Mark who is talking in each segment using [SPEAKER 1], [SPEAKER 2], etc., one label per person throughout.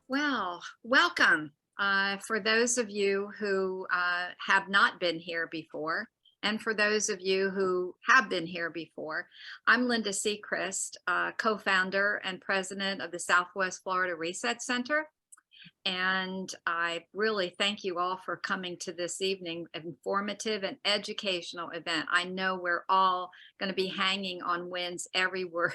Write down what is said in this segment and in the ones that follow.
[SPEAKER 1] Well, welcome. For those of you who have not been here before, and for those of you who have been here before, I'm Linda Sechrist, co-founder and president of the Southwest Florida Reset Center. And I really thank you all for coming to this evening informative and educational event. I know we're all going to be hanging on Wynn's every word.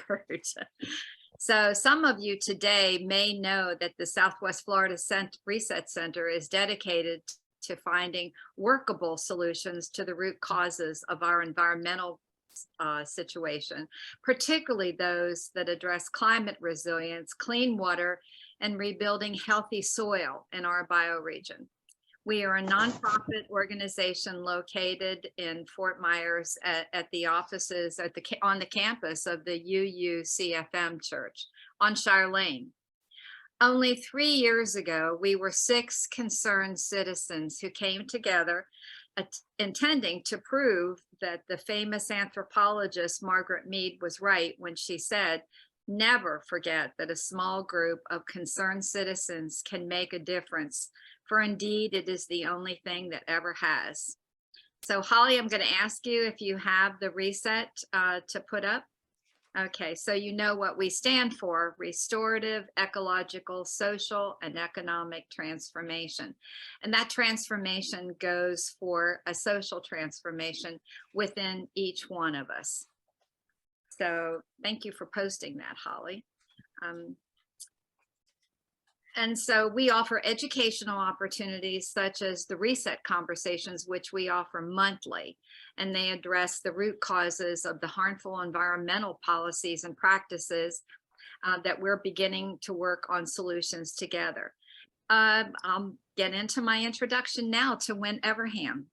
[SPEAKER 1] So some of you today may know that the Southwest Florida Reset Center is dedicated to finding workable solutions to the root causes of our environmental situation, particularly those that address climate resilience, clean water, and rebuilding healthy soil in our bioregion. We are a nonprofit organization located in Fort Myers at the offices on the campus of the UUCFM Church on Shire Lane. Only 3 years ago, we were 6 concerned citizens who came together intending to prove that the famous anthropologist Margaret Mead was right when she said, "Never forget that a small group of concerned citizens can make a difference, for indeed it is the only thing that ever has." So Holly, I'm going to ask you if you have the reset to put up. Okay, so you know what we stand for: restorative, ecological, social, and economic transformation. And that transformation goes for a social transformation within each one of us. So thank you for posting that, Holly. And so we offer educational opportunities such as the Reset Conversations, which we offer monthly, and they address the root causes of the harmful environmental policies and practices that we're beginning to work on solutions together. I'll get into my introduction now to Wynn Everham.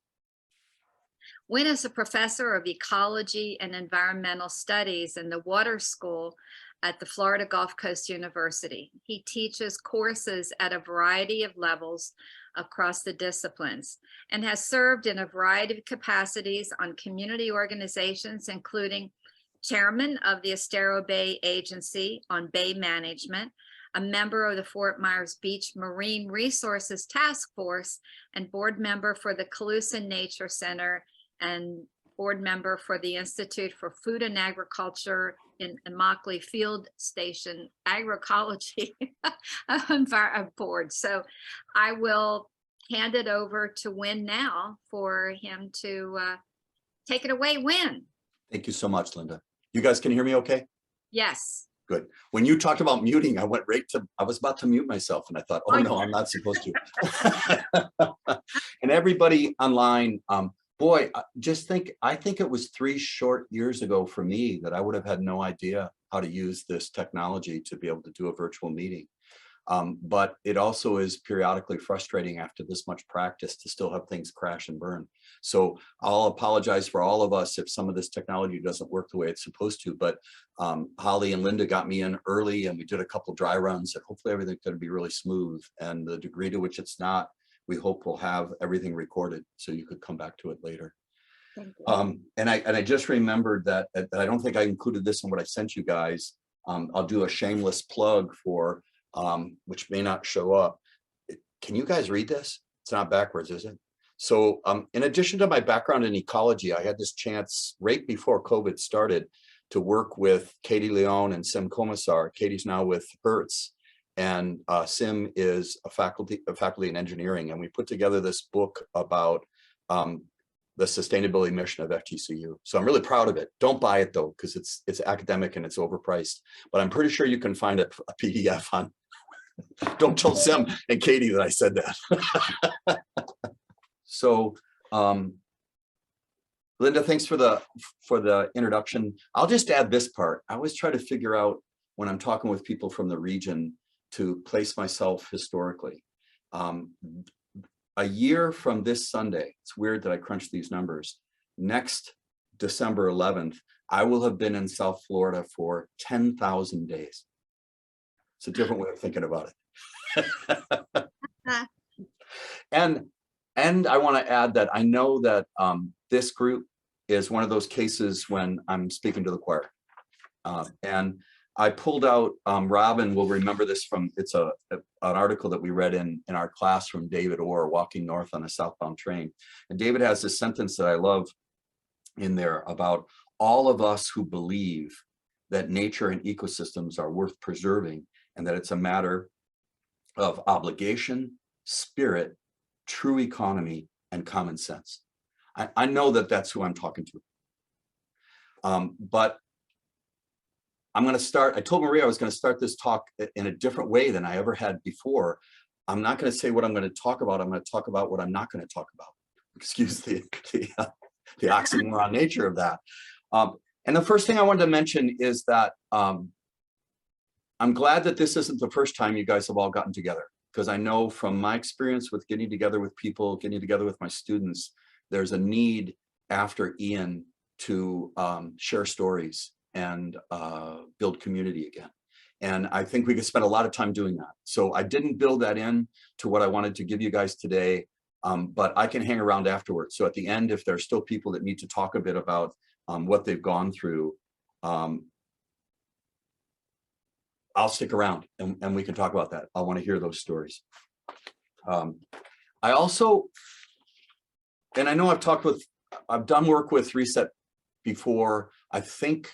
[SPEAKER 1] Wynn is a professor of ecology and environmental studies in the Water School at the Florida Gulf Coast University. He teaches courses at a variety of levels across the disciplines and has served in a variety of capacities on community organizations, including chairman of the Estero Bay Agency on Bay Management, a member of the Fort Myers Beach Marine Resources Task Force, and board member for the Calusa Nature Center, and board member for the Institute for Food and Agriculture in Immokalee Field Station Agroecology board. So I will hand it over to Wynn now for him to take it away. Wynn.
[SPEAKER 2] Thank you so much, Linda. You guys can hear me okay?
[SPEAKER 1] Yes.
[SPEAKER 2] Good. When you talked about muting, I went right to, I was about to mute myself and I thought, oh no, I'm not supposed to. And everybody online, boy, I think it was 3 short years ago for me that I would have had no idea how to use this technology to be able to do a virtual meeting. But it also is periodically frustrating after this much practice to still have things crash and burn. So I'll apologize for all of us if some of this technology doesn't work the way it's supposed to, but Holly and Linda got me in early and we did a couple dry runs and hopefully everything's going to be really smooth. And the degree to which it's not, we hope we'll have everything recorded so you could come back to it later. And I just remembered that I don't think I included this in what I sent you guys. I'll do a shameless plug for which may not show up. Can you guys read this? It's not backwards, is it? So in addition to my background in ecology, I had this chance right before COVID started to work with Katie Leon and Sim Commissar. Katie's now with Hertz, and Sim is a faculty in engineering. And we put together this book about the sustainability mission of FGCU. So I'm really proud of it. Don't buy it though, because it's academic and it's overpriced. But I'm pretty sure you can find a PDF on. Don't tell Sim and Katie that I said that. So Linda, thanks for the introduction. I'll just add this part. I always try to figure out when I'm talking with people from the region to place myself historically. A year from this Sunday, it's weird that I crunched these numbers, next December 11th, I will have been in South Florida for 10,000 days. It's a different way of thinking about it. And I want to add that I know that this group is one of those cases when I'm speaking to the choir. And I pulled out, Robin will remember this from, it's an article that we read in our class from David Orr, Walking North on a Southbound Train. And David has this sentence that I love in there about all of us who believe that nature and ecosystems are worth preserving, and that it's a matter of obligation, spirit, true economy, and common sense. I know that that's who I'm talking to. But I'm going to start, I told Maria I was going to start this talk in a different way than I ever had before. I'm not going to say what I'm going to talk about. I'm going to talk about what I'm not going to talk about. Excuse the oxymoron nature of that. And the first thing I wanted to mention is that I'm glad that this isn't the first time you guys have all gotten together, because I know from my experience with getting together with people, getting together with my students, there's a need after Ian to share stories and build community again. And I think we could spend a lot of time doing that. So I didn't build that in to what I wanted to give you guys today, but I can hang around afterwards. So at the end, if there's still people that need to talk a bit about what they've gone through, I'll stick around and we can talk about that. I want to hear those stories. I also, and I know I've done work with Reset before. I think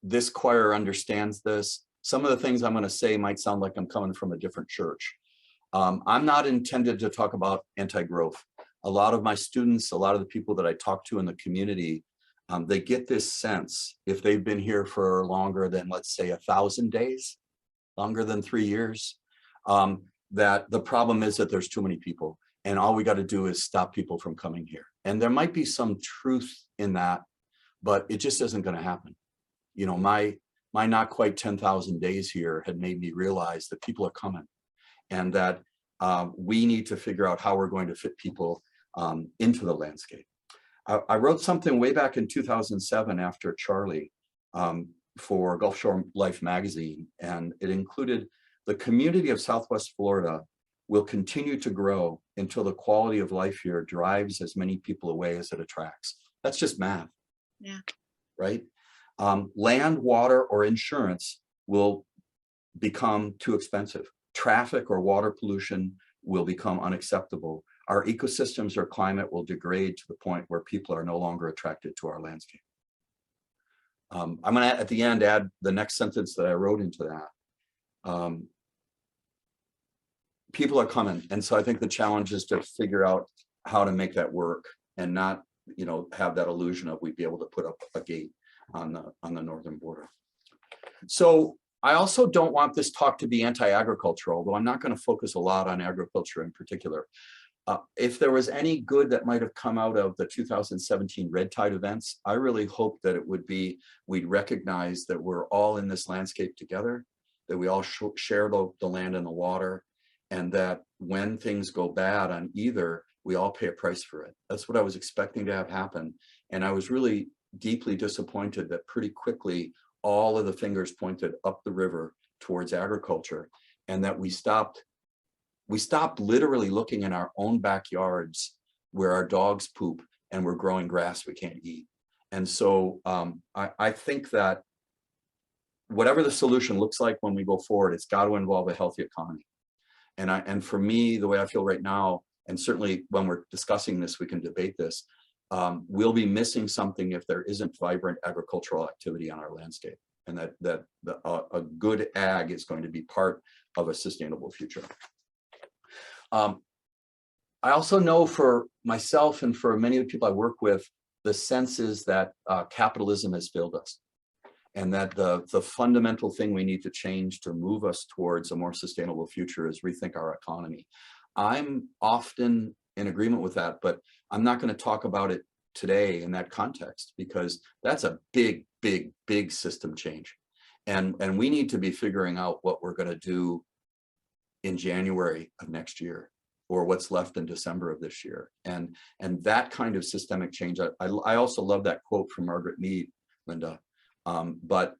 [SPEAKER 2] this choir understands this. Some of the things I'm going to say might sound like I'm coming from a different church. I'm not intended to talk about anti-growth. A lot of my students, a lot of the people that I talk to in the community, they get this sense, if they've been here for longer than, let's say, 1,000 days, longer than 3 years, that the problem is that there's too many people, and all we got to do is stop people from coming here. And there might be some truth in that, but it just isn't going to happen. You know, my not quite 10,000 days here had made me realize that people are coming, and that we need to figure out how we're going to fit people into the landscape. I wrote something way back in 2007 after Charlie for Gulf Shore Life magazine, and it included: the community of Southwest Florida will continue to grow until the quality of life here drives as many people away as it attracts. That's just math. Yeah. Right? Land, water, or insurance will become too expensive. Traffic or water pollution will become unacceptable. Our ecosystems or climate will degrade to the point where people are no longer attracted to our landscape. I'm going to, at the end, add the next sentence that I wrote into that. People are coming, and so I think the challenge is to figure out how to make that work and not, you know, have that illusion of we'd be able to put up a gate on the northern border. So I also don't want this talk to be anti-agricultural, although I'm not going to focus a lot on agriculture in particular. If there was any good that might have come out of the 2017 red tide events, I really hope that it would be, we'd recognize that we're all in this landscape together, that we all share the land and the water, and that when things go bad on either, we all pay a price for it. That's what I was expecting to have happen. And I was really deeply disappointed that pretty quickly all of the fingers pointed up the river towards agriculture, and that we stopped literally looking in our own backyards where our dogs poop and we're growing grass we can't eat. And so I think that whatever the solution looks like when we go forward, it's got to involve a healthy economy. And for me, the way I feel right now, and certainly when we're discussing this, we can debate this, we'll be missing something if there isn't vibrant agricultural activity on our landscape, and that a good ag is going to be part of a sustainable future. I also know for myself and for many of the people I work with, the sense is that capitalism has failed us, and that the fundamental thing we need to change to move us towards a more sustainable future is rethink our economy. I'm often in agreement with that, but I'm not going to talk about it today in that context, because that's a big, big, big system change. And we need to be figuring out what we're going to do in January of next year, or what's left in December of this year. And that kind of systemic change. I also love that quote from Margaret Mead, Linda. But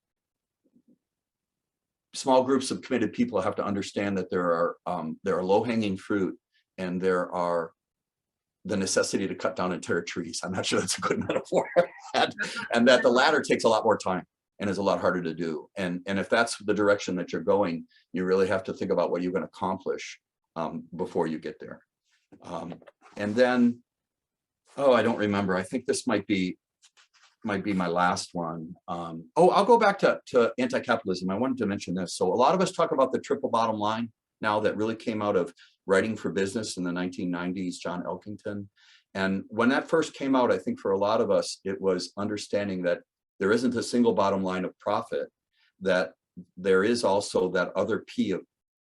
[SPEAKER 2] small groups of committed people have to understand that there are low-hanging fruit, and there are the necessity to cut down entire trees. I'm not sure that's a good metaphor, and that the latter takes a lot more time. and is a lot harder to do. And if that's the direction that you're going, you really have to think about what you're going to accomplish before you get there. And then, oh, I don't remember. I think this might be my last one. Oh, I'll go back to anti-capitalism. I wanted to mention this. So a lot of us talk about the triple bottom line now that really came out of writing for business in the 1990s, John Elkington. And when that first came out, I think for a lot of us, it was understanding that there isn't a single bottom line of profit, that there is also that other P of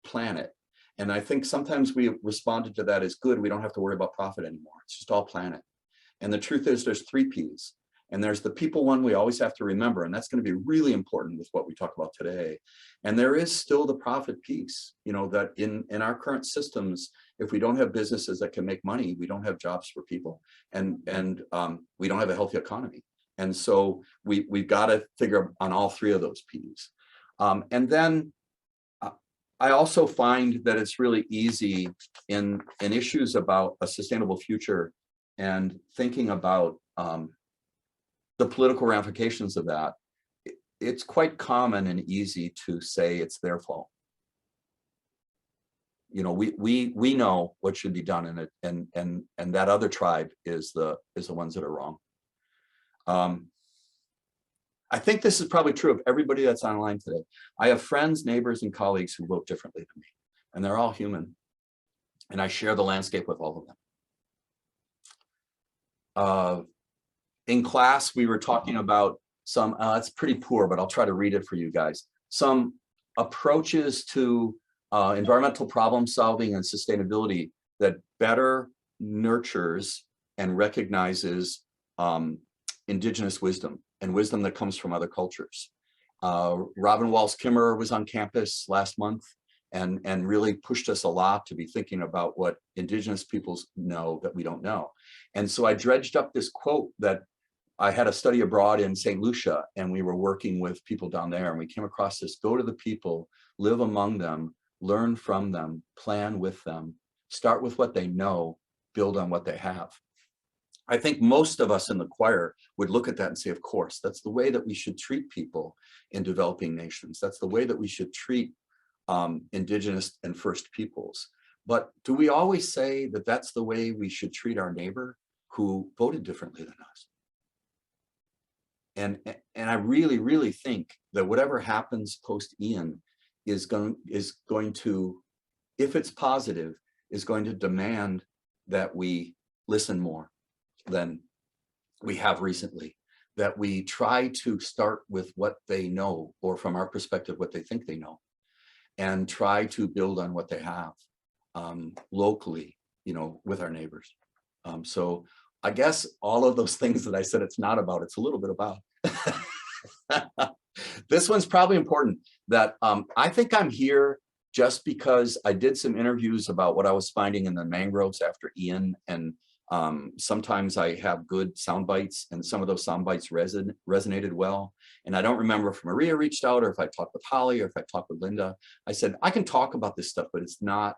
[SPEAKER 2] planet. And I think sometimes we responded to that as good. We don't have to worry about profit anymore. It's just all planet. And the truth is there's 3 Ps. And there's the people one we always have to remember, and that's going to be really important with what we talk about today. And there is still the profit piece, you know, that in our current systems, if we don't have businesses that can make money, we don't have jobs for people, and we don't have a healthy economy. And so we've got to figure on all 3 of those Ps. And then I also find that it's really easy in issues about a sustainable future and thinking about the political ramifications of that. It's quite common and easy to say it's their fault. You know, we know what should be done in it, and that other tribe is the ones that are wrong. I think this is probably true of everybody that's online today. I have friends, neighbors, and colleagues who vote differently than me, and they're all human. And I share the landscape with all of them. In class, we were talking about some, it's pretty poor, but I'll try to read it for you guys. Some approaches to environmental problem solving and sustainability that better nurtures and recognizes indigenous wisdom and wisdom that comes from other cultures. Robin Walls-Kimmerer was on campus last month and really pushed us a lot to be thinking about what indigenous peoples know that we don't know. And so I dredged up this quote that I had a study abroad in St. Lucia, and we were working with people down there, and we came across this: go to the people, live among them, learn from them, plan with them, start with what they know, build on what they have. I think most of us in the choir would look at that and say, of course, that's the way that we should treat people in developing nations. That's the way that we should treat indigenous and first peoples. But do we always say that that's the way we should treat our neighbor who voted differently than us? And I really, really think that whatever happens post Ian is going to, if it's positive, is going to demand that we listen more than we have recently, that we try to start with what they know, or from our perspective, what they think they know, and try to build on what they have locally, you know, with our neighbors. So I guess all of those things that I said it's not about, it's a little bit about. This one's probably important, that I think I'm here just because I did some interviews about what I was finding in the mangroves after Ian, and sometimes I have good sound bites, and some of those sound bites resonated well. And I don't remember if Maria reached out, or if I talked with Holly, or if I talked with Linda. I said, I can talk about this stuff, but it's not,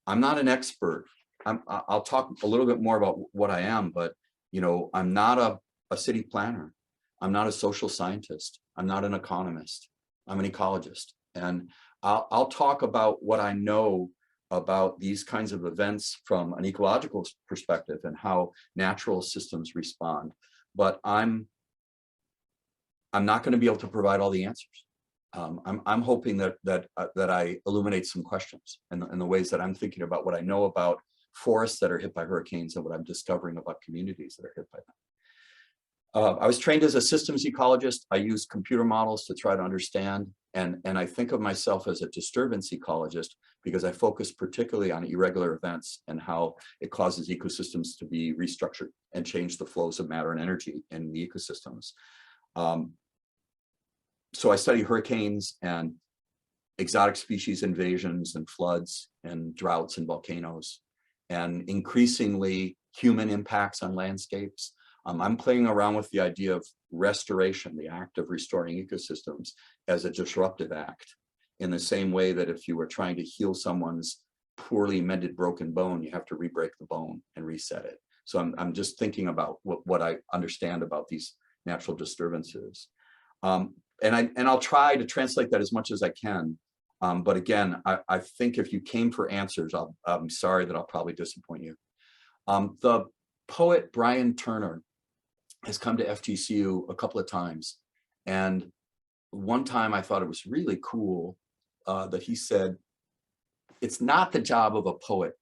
[SPEAKER 2] I'm not an expert. I'll talk a little bit more about what I am, but you know, I'm not a city planner. I'm not a social scientist. I'm not an economist. I'm an ecologist. And I'll talk about what I know about these kinds of events from an ecological perspective and how natural systems respond. But I'm not going to be able to provide all the answers. I'm hoping that I illuminate some questions and the ways that I'm thinking about what I know about forests that are hit by hurricanes and what I'm discovering about communities that are hit by them. I was trained as a systems ecologist. I use computer models to try to understand, and I think of myself as a disturbance ecologist because I focus particularly on irregular events and how it causes ecosystems to be restructured and change the flows of matter and energy in the ecosystems. So I study hurricanes and exotic species invasions and floods and droughts and volcanoes, and increasingly human impacts on landscapes. I'm playing around with the idea of restoration, the act of restoring ecosystems, as a disruptive act, in the same way that if you were trying to heal someone's poorly mended broken bone, you have to re-break the bone and reset it. So I'm just thinking about what I understand about these natural disturbances. And I'll try to translate that as much as I can. But again, I think if you came for answers, I'm sorry that I'll probably disappoint you. The poet Brian Turner has come to FGCU a couple of times. And one time I thought it was really cool that he said, it's not the job of a poet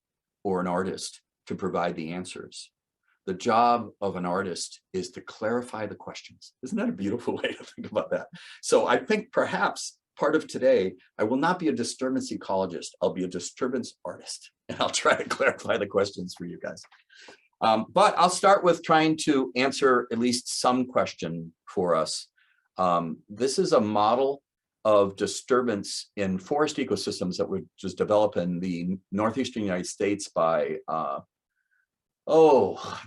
[SPEAKER 2] or an artist to provide the answers. The job of an artist is to clarify the questions. Isn't that a beautiful way to think about that? So I think perhaps part of today, I will not be a disturbance ecologist. I'll be a disturbance artist, and I'll try to clarify the questions for you guys. But I'll start with trying to answer at least some question for us. This is a model of disturbance in forest ecosystems that was just developed in the northeastern United States by, I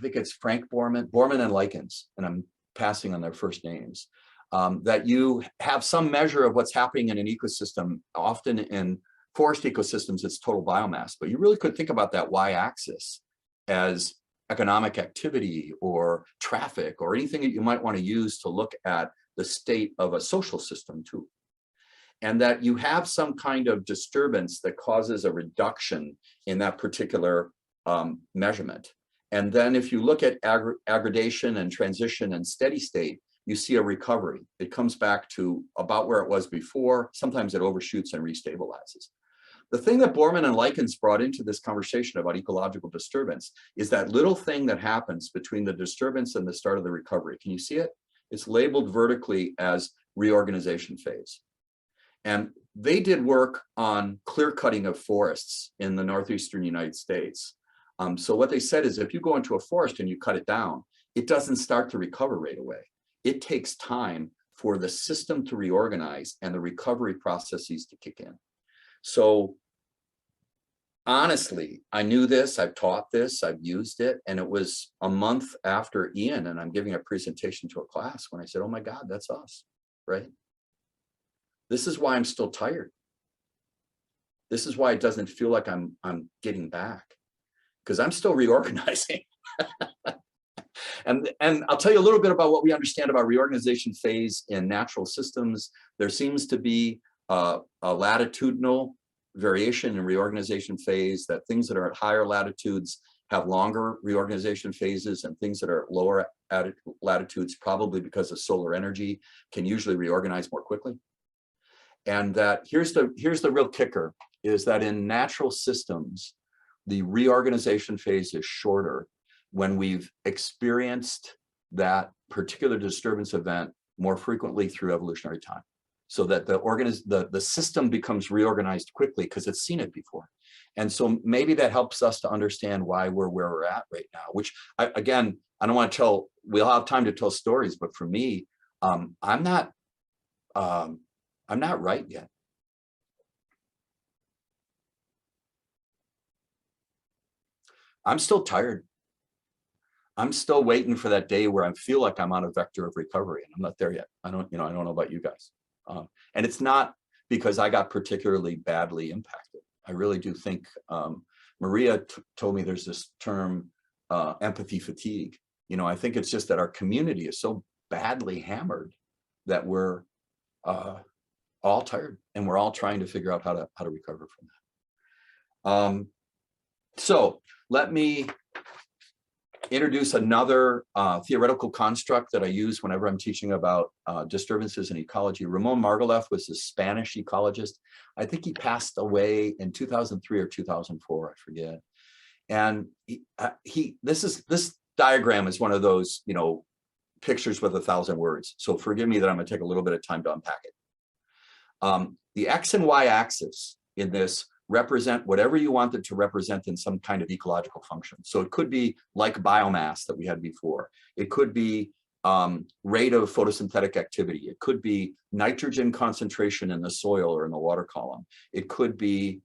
[SPEAKER 2] think it's Frank Borman and Likens, and I'm passing on their first names, that you have some measure of what's happening in an ecosystem. Often in forest ecosystems, it's total biomass, but you really could think about that y-axis as economic activity or traffic or anything that you might want to use to look at the state of a social system too. And that you have some kind of disturbance that causes a reduction in that particular measurement. And then if you look at aggradation and transition and steady state, you see a recovery. It comes back to about where it was before. Sometimes it overshoots and restabilizes. The thing that Borman and Likens brought into this conversation about ecological disturbance is that little thing that happens between the disturbance and the start of the recovery. Can you see it? It's labeled vertically as reorganization phase. And they did work on clear cutting of forests in the northeastern United States. So what they said is if you go into a forest and you cut it down, it doesn't start to recover right away. It takes time for the system to reorganize and the recovery processes to kick in. So honestly, I knew this, I've taught this, I've used it, and it was a month after Ian and I'm giving a presentation to a class when I said, oh my God, that's us, right? This is why I'm still tired. This is why it doesn't feel like I'm getting back, because I'm still reorganizing. And I'll tell you a little bit about what we understand about reorganization phase in natural systems. There seems to be a latitudinal variation in reorganization phase, that things that are at higher latitudes have longer reorganization phases, and things that are at lower latitudes, probably because of solar energy, can usually reorganize more quickly. And that here's the real kicker, is that in natural systems, the reorganization phase is shorter when we've experienced that particular disturbance event more frequently through evolutionary time, so that the system becomes reorganized quickly because it's seen it before. And so maybe that helps us to understand why we're where we're at right now, which again, I don't want to tell, we'll have time to tell stories, but for me, I'm not right yet. I'm still tired. I'm still waiting for that day where I feel like I'm on a vector of recovery, and I'm not there yet. I don't know about you guys. And it's not because I got particularly badly impacted. I really do think, Maria told me there's this term, empathy fatigue. I think it's just that our community is so badly hammered that we're all tired, and we're all trying to figure out how to recover from that. So let me introduce another theoretical construct that I use whenever I'm teaching about disturbances in ecology. Ramon Margalef was a Spanish ecologist. I think he passed away in 2003 or 2004, I forget. And this diagram is one of those, pictures with 1,000 words. So forgive me that I'm gonna take a little bit of time to unpack it. The X and Y axis in this represent whatever you want it to represent in some kind of ecological function. So it could be like biomass that we had before. It could be rate of photosynthetic activity. It could be nitrogen concentration in the soil or in the water column. It could be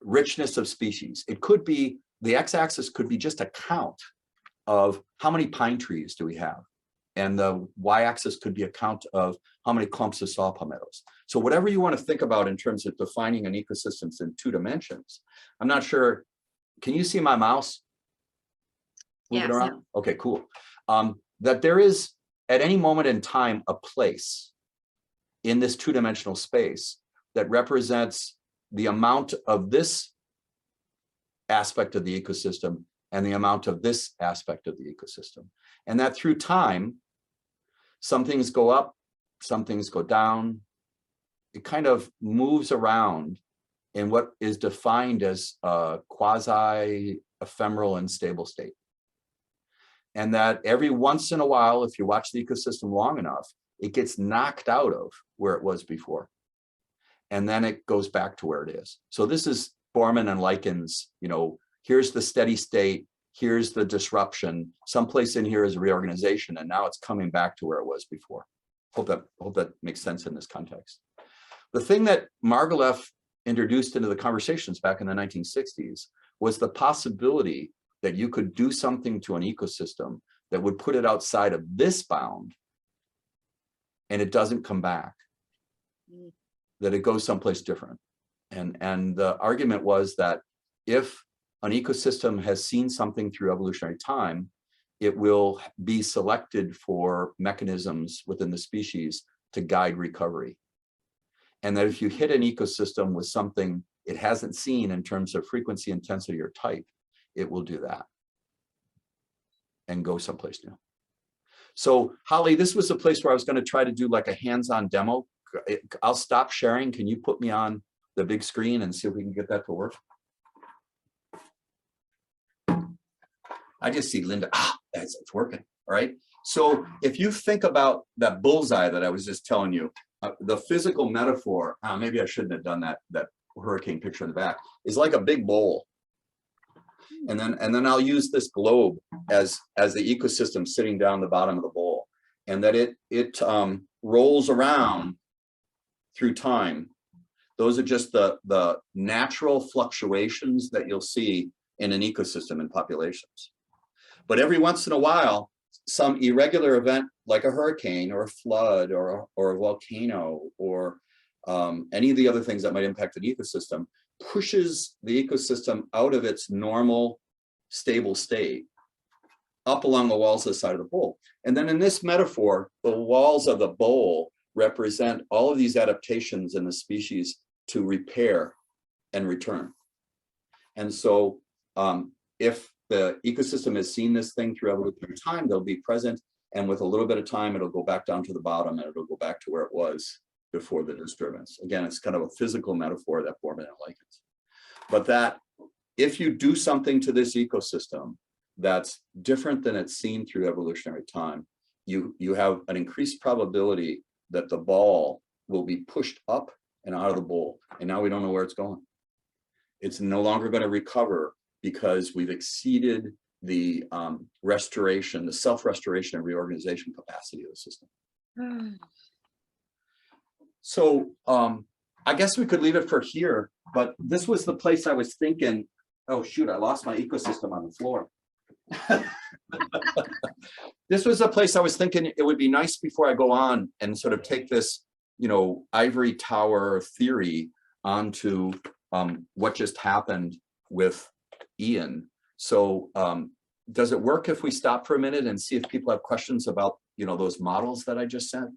[SPEAKER 2] richness of species. It could be, the x-axis could be just a count of how many pine trees do we have. And the y-axis could be a count of how many clumps of saw palmettos. So whatever you want to think about in terms of defining an ecosystem in 2 dimensions. I'm not sure, can you see my mouse moving around? Okay, cool. That there is at any moment in time a place in this two-dimensional space that represents the amount of this aspect of the ecosystem and the amount of this aspect of the ecosystem. And that through time, some things go up, some things go down. It kind of moves around in what is defined as a quasi-ephemeral and stable state. And that every once in a while, if you watch the ecosystem long enough, it gets knocked out of where it was before. And then it goes back to where it is. So this is Borman and Likens, you know, here's the steady state, here's the disruption, someplace in here is a reorganization, and now it's coming back to where it was before. Hope that makes sense in this context. The thing that Margalef introduced into the conversations back in the 1960s was the possibility that you could do something to an ecosystem that would put it outside of this bound and it doesn't come back, that it goes someplace different. And the argument was that if an ecosystem has seen something through evolutionary time, it will be selected for mechanisms within the species to guide recovery. And that if you hit an ecosystem with something it hasn't seen in terms of frequency, intensity, or type, it will do that and go someplace new. So Holly, this was a place where I was going to try to do like a hands-on demo. I'll stop sharing. Can you put me on the big screen and see if we can get that to work? I just see Linda. It's working. All right. So if you think about that bullseye that I was just telling you, the physical metaphor, maybe I shouldn't have done that hurricane picture in the back, is like a big bowl. And then I'll use this globe as the ecosystem sitting down the bottom of the bowl, and that it rolls around through time. Those are just the natural fluctuations that you'll see in an ecosystem in populations. But every once in a while, some irregular event like a hurricane or a flood or a volcano or any of the other things that might impact an ecosystem pushes the ecosystem out of its normal stable state up along the walls of the side of the bowl. And then in this metaphor, the walls of the bowl represent all of these adaptations in the species to repair and return. And so if the ecosystem has seen this thing through evolutionary time, they'll be present, and with a little bit of time, it'll go back down to the bottom and it'll go back to where it was before the disturbance. Again, it's kind of a physical metaphor that Borman and Likens. But that if you do something to this ecosystem that's different than it's seen through evolutionary time, you have an increased probability that the ball will be pushed up and out of the bowl. And now we don't know where it's going. It's no longer going to recover because we've exceeded the restoration, the self-restoration and reorganization capacity of the system. So I guess we could leave it for here, but this was the place I was thinking, oh shoot, I lost my ecosystem on the floor. This was a place I was thinking it would be nice before I go on and sort of take this, you know, ivory tower theory onto what just happened with Ian. So does it work if we stop for a minute and see if people have questions about, you know, those models that I just sent?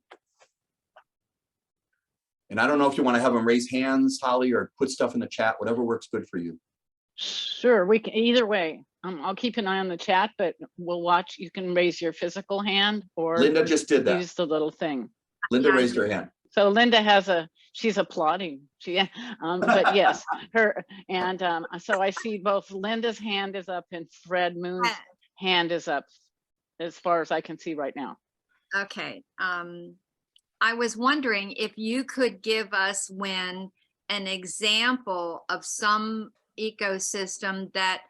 [SPEAKER 2] And I don't know if you want to have them raise hands, Holly, or put stuff in the chat, whatever works good for you.
[SPEAKER 3] Sure, we can either way. I'll keep an eye on the chat, but we'll watch. You can raise your physical hand or
[SPEAKER 2] Linda just did that.
[SPEAKER 3] Use the little thing.
[SPEAKER 2] Linda raised her hand.
[SPEAKER 3] So Linda has she's applauding. But yes, her, and so I see both Linda's hand is up and Fred Moon's hand is up as far as I can see right now.
[SPEAKER 1] Okay. I was wondering if you could give us an example of some ecosystem that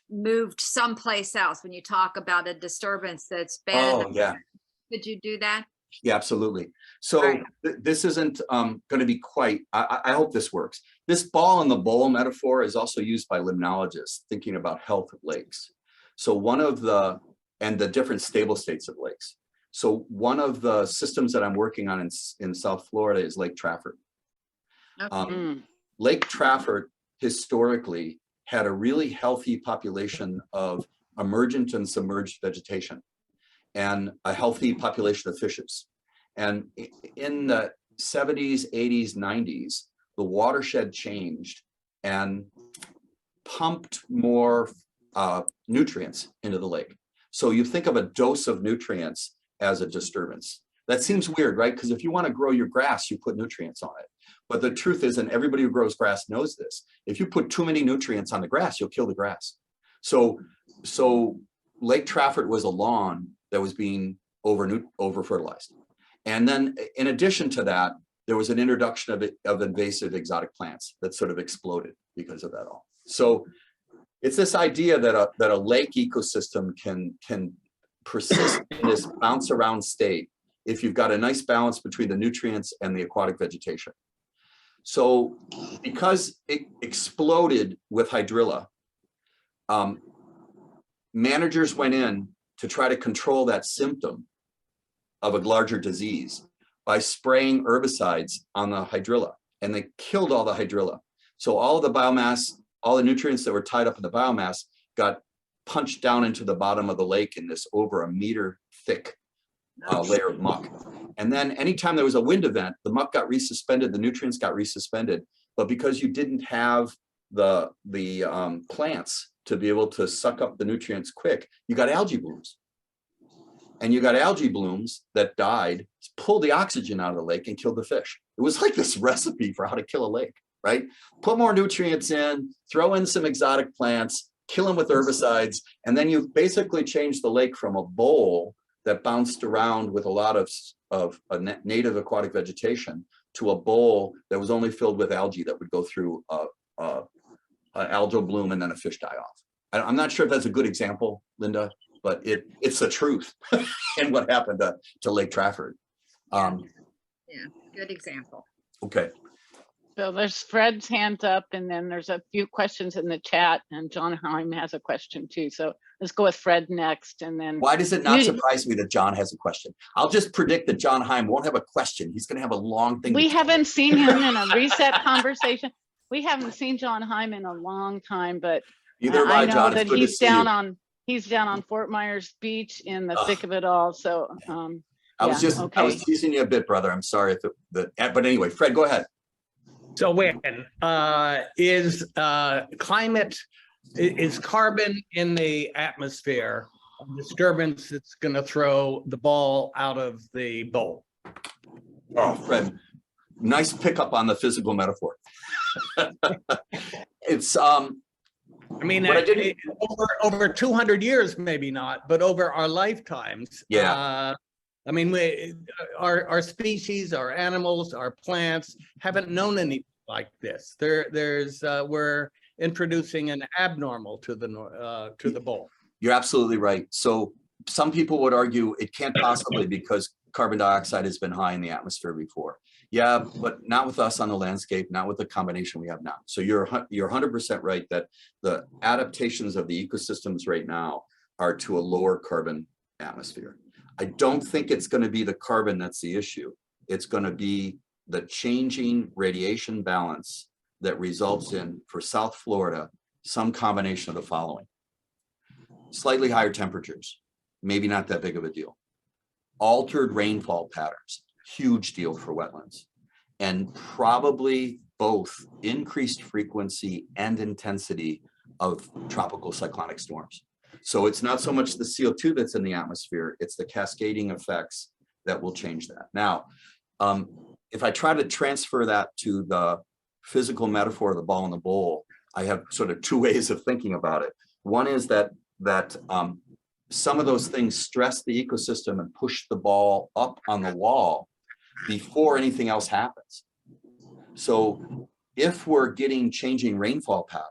[SPEAKER 1] moved someplace else when you talk about a disturbance that's been.
[SPEAKER 2] Oh, yeah.
[SPEAKER 1] Could you do that?
[SPEAKER 2] Yeah, absolutely. So
[SPEAKER 1] right.
[SPEAKER 2] This isn't going to be quite, I hope this works. This ball in the bowl metaphor is also used by limnologists thinking about health of lakes. So and the different stable states of lakes. So one of the systems that I'm working on in South Florida is Lake Trafford.
[SPEAKER 1] Okay.
[SPEAKER 2] Lake Trafford historically had a really healthy population of emergent and submerged vegetation. and a healthy population of fishes. And in the 70s, 80s, 90s, the watershed changed and pumped more nutrients into the lake. So you think of a dose of nutrients as a disturbance. That seems weird, right? Because if you want to grow your grass, you put nutrients on it. But the truth is, and everybody who grows grass knows this, if you put too many nutrients on the grass, you'll kill the grass. So Lake Trafford was a lawn that was being over fertilized. And then in addition to that, there was an introduction of invasive exotic plants that sort of exploded because of that all. So it's this idea that a lake ecosystem can persist in this bounce around state if you've got a nice balance between the nutrients and the aquatic vegetation. So because it exploded with hydrilla, managers went in to try to control that symptom of a larger disease by spraying herbicides on the hydrilla, and they killed all the hydrilla. So all of the biomass, all the nutrients that were tied up in the biomass got punched down into the bottom of the lake in this over 1 meter thick layer of muck. And then anytime there was a wind event, the muck got resuspended, the nutrients got resuspended. But because you didn't have the plants to be able to suck up the nutrients quick, you got algae blooms. And you got algae blooms that died, pulled the oxygen out of the lake and killed the fish. It was like this recipe for how to kill a lake, right? Put more nutrients in, throw in some exotic plants, kill them with herbicides, and then you basically change the lake from a bowl that bounced around with a lot of native aquatic vegetation to a bowl that was only filled with algae that would go through an algal bloom and then a fish die off. I'm not sure if that's a good example, Linda, but it's the truth and what happened to Lake Trafford.
[SPEAKER 1] Yeah, good example.
[SPEAKER 2] Okay.
[SPEAKER 3] So there's Fred's hands up, and then there's a few questions in the chat, and John Heim has a question too. So let's go with Fred next, and then.
[SPEAKER 2] Why does it not surprise me that John has a question? I'll just predict that John Heim won't have a question. He's going to have a long thing.
[SPEAKER 3] We haven't seen him in a reset conversation. We haven't seen John Heim in a long time, but I know that he's down on Fort Myers Beach in the thick of it all. So
[SPEAKER 2] I was teasing you a bit, brother. I'm sorry but anyway, Fred, go ahead.
[SPEAKER 4] So when is carbon in the atmosphere a disturbance that's going to throw the ball out of the bowl?
[SPEAKER 2] Oh, Fred, nice pickup on the physical metaphor. It's I
[SPEAKER 4] mean, over 200 years, maybe not, but over our lifetimes.
[SPEAKER 2] Yeah.
[SPEAKER 4] I mean, our species, our animals, our plants haven't known anything like this. We're introducing an abnormal to the bowl.
[SPEAKER 2] You're absolutely right. So some people would argue it can't possibly because carbon dioxide has been high in the atmosphere before. Yeah, but not with us on the landscape, not with the combination we have now. So you're 100% right that the adaptations of the ecosystems right now are to a lower carbon atmosphere. I don't think it's going to be the carbon that's the issue. It's going to be the changing radiation balance that results in, for South Florida, some combination of the following. Slightly higher temperatures, maybe not that big of a deal. Altered rainfall patterns, huge deal for wetlands. And probably both increased frequency and intensity of tropical cyclonic storms. So it's not so much the CO2 that's in the atmosphere, it's the cascading effects that will change that. Now, if I try to transfer that to the physical metaphor of the ball in the bowl, I have sort of two ways of thinking about it. One is that some of those things stress the ecosystem and push the ball up on the wall before anything else happens. So if we're getting changing rainfall patterns,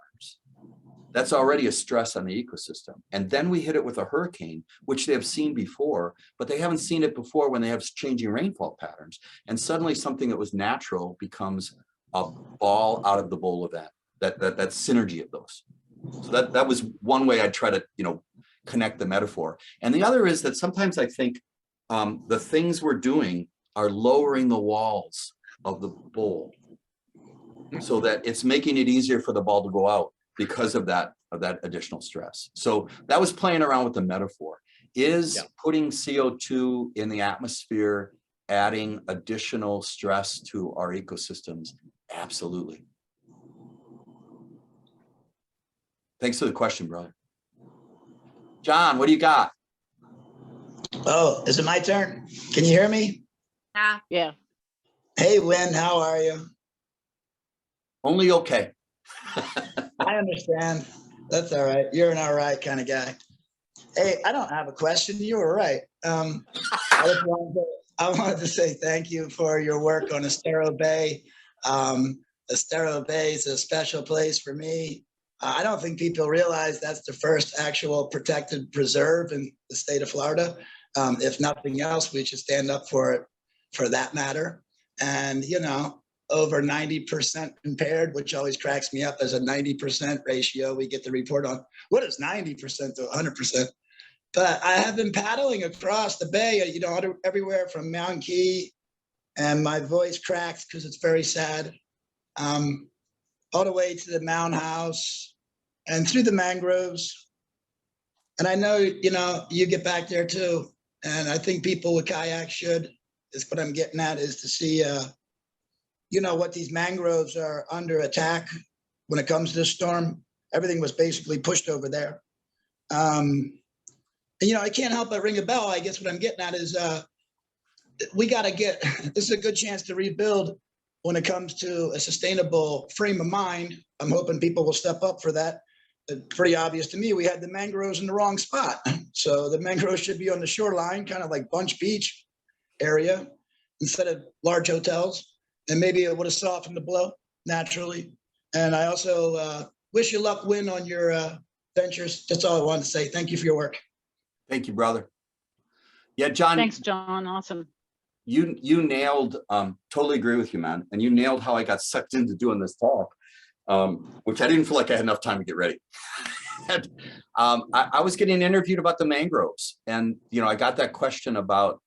[SPEAKER 2] that's already a stress on the ecosystem. And then we hit it with a hurricane, which they have seen before, but they haven't seen it before when they have changing rainfall patterns. And suddenly something that was natural becomes a ball out of the bowl event, that synergy of those. So that was one way I try to, connect the metaphor. And the other is that sometimes I think the things we're doing are lowering the walls of the bowl so that it's making it easier for the ball to go out because of that additional stress. So that was playing around with the metaphor. Is
[SPEAKER 4] Yeah.
[SPEAKER 2] putting CO2 in the atmosphere adding additional stress to our ecosystems? Absolutely. Thanks for the question, brother. John, what do you got?
[SPEAKER 5] Oh, is it my turn? Can you hear me?
[SPEAKER 1] Yeah.
[SPEAKER 3] Yeah.
[SPEAKER 5] Hey, Wynn, how are you?
[SPEAKER 2] Only okay.
[SPEAKER 5] I understand. That's all right. You're an all right kind of guy. Hey, I don't have a question. You were right. I wanted to say thank you for your work on Estero Bay. Estero Bay is a special place for me. I don't think people realize that's the first actual protected preserve in the state of Florida. If nothing else, we should stand up for it for that matter. And, you know, over 90% impaired, which always cracks me up as a 90% ratio we get the report on. What is 90% to 100%? But I have been paddling across the bay, you know, everywhere from Mount Key, and my voice cracks because it's very sad, all the way to the Mound House and through the mangroves. And I know, you know, you get back there too. And I think people with kayaks should, is what I'm getting at, is to see, you know, what these mangroves are under attack when it comes to this storm. Everything was basically pushed over there. And, you know, I can't help but ring a bell. I guess what I'm getting at is we got to get, this is a good chance to rebuild when it comes to a sustainable frame of mind. I'm hoping people will step up for that. It's pretty obvious to me, we had the mangroves in the wrong spot. So the mangroves should be on the shoreline, kind of like Bunch Beach area, instead of large hotels. And maybe it would have softened the blow naturally. And I also wish you luck, Win, on your ventures. That's all I wanted to say. Thank you for your work.
[SPEAKER 2] Thank you, brother. Yeah, John.
[SPEAKER 3] Thanks, John. Awesome.
[SPEAKER 2] You nailed, totally agree with you, man. And you nailed how I got sucked into doing this talk, which I didn't feel like I had enough time to get ready. And, I was getting interviewed about the mangroves, and you know, I got that question about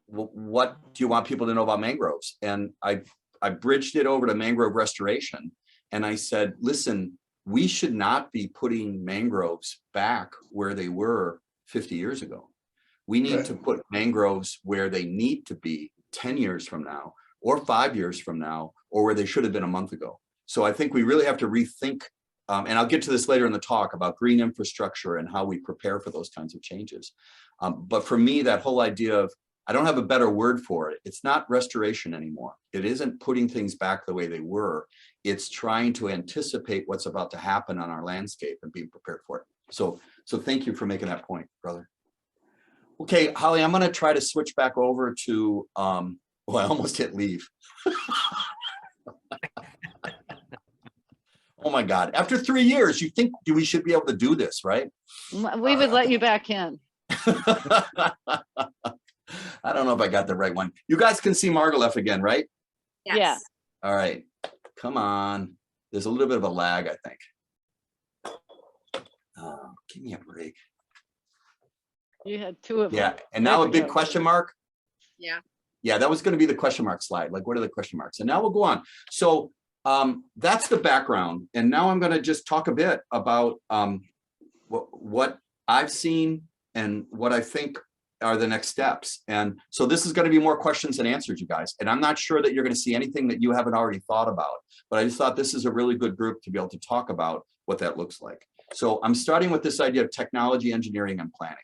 [SPEAKER 2] what do you want people to know about mangroves? And I bridged it over to mangrove restoration, and I said, listen, we should not be putting mangroves back where they were 50 years ago. We need to put mangroves where they need to be 10 years from now, or 5 years from now, or where they should have been a month ago. So I think we really have to rethink, and I'll get to this later in the talk about green infrastructure and how we prepare for those kinds of changes. But for me, that whole idea of, I don't have a better word for it. It's not restoration anymore. It isn't putting things back the way they were. It's trying to anticipate what's about to happen on our landscape and being prepared for it. So thank you for making that point, brother. Okay, Holly, I'm going to try to switch back over to, well, I almost hit leave. Oh my God. After 3 years, you think we should be able to do this, right?
[SPEAKER 3] We would let you back in.
[SPEAKER 2] I don't know if I got the right one. You guys can see Margalef again, right?
[SPEAKER 1] Yes.
[SPEAKER 3] Yeah.
[SPEAKER 2] All right, come on. There's a little bit of a lag, I think. Give me a break.
[SPEAKER 3] You had two of them.
[SPEAKER 2] Yeah, and now
[SPEAKER 3] There
[SPEAKER 2] a
[SPEAKER 3] we
[SPEAKER 2] big
[SPEAKER 3] go.
[SPEAKER 2] question mark.
[SPEAKER 1] Yeah.
[SPEAKER 2] Yeah, that was going to be the question mark slide. Like, what are the question marks? And now we'll go on. So that's the background. And now I'm going to just talk a bit about what I've seen and what I think are the next steps. And so this is going to be more questions and answers, you guys. And I'm not sure that you're going to see anything that you haven't already thought about, but I just thought this is a really good group to be able to talk about what that looks like. So I'm starting with this idea of technology, engineering, and planning.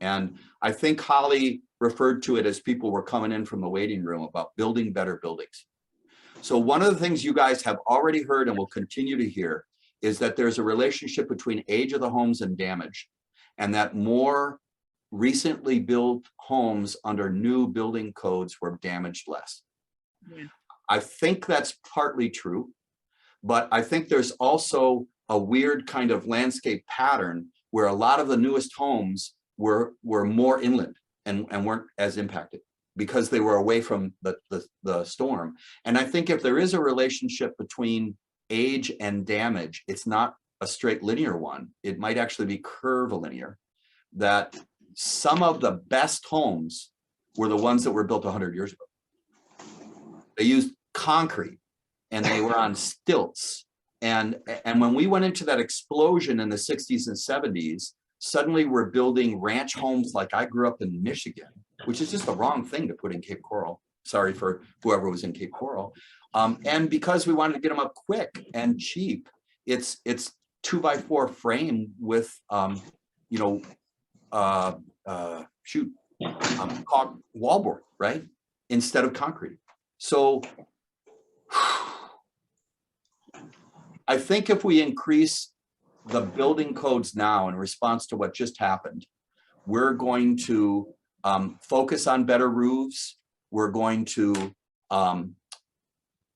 [SPEAKER 2] And I think Holly referred to it as people were coming in from the waiting room about building better buildings. So one of the things you guys have already heard and will continue to hear is that there's a relationship between age of the homes and damage, and that more recently built homes under new building codes were damaged less.
[SPEAKER 1] Yeah.
[SPEAKER 2] I think that's partly true, but I think there's also a weird kind of landscape pattern where a lot of the newest homes were more inland and weren't as impacted because they were away from the storm. And I think if there is a relationship between age and damage, it's not a straight linear one. It might actually be curvilinear, that some of the best homes were the ones that were built 100 years ago. They used concrete and they were on stilts. And when we went into that explosion in the 60s and 70s, suddenly we're building ranch homes like I grew up in Michigan, which is just the wrong thing to put in Cape Coral. Sorry for whoever was in Cape Coral. And because we wanted to get them up quick and cheap, it's 2x4 frame with, wallboard, right? Instead of concrete. So I think if we increase the building codes now in response to what just happened, we're going to focus on better roofs. We're going to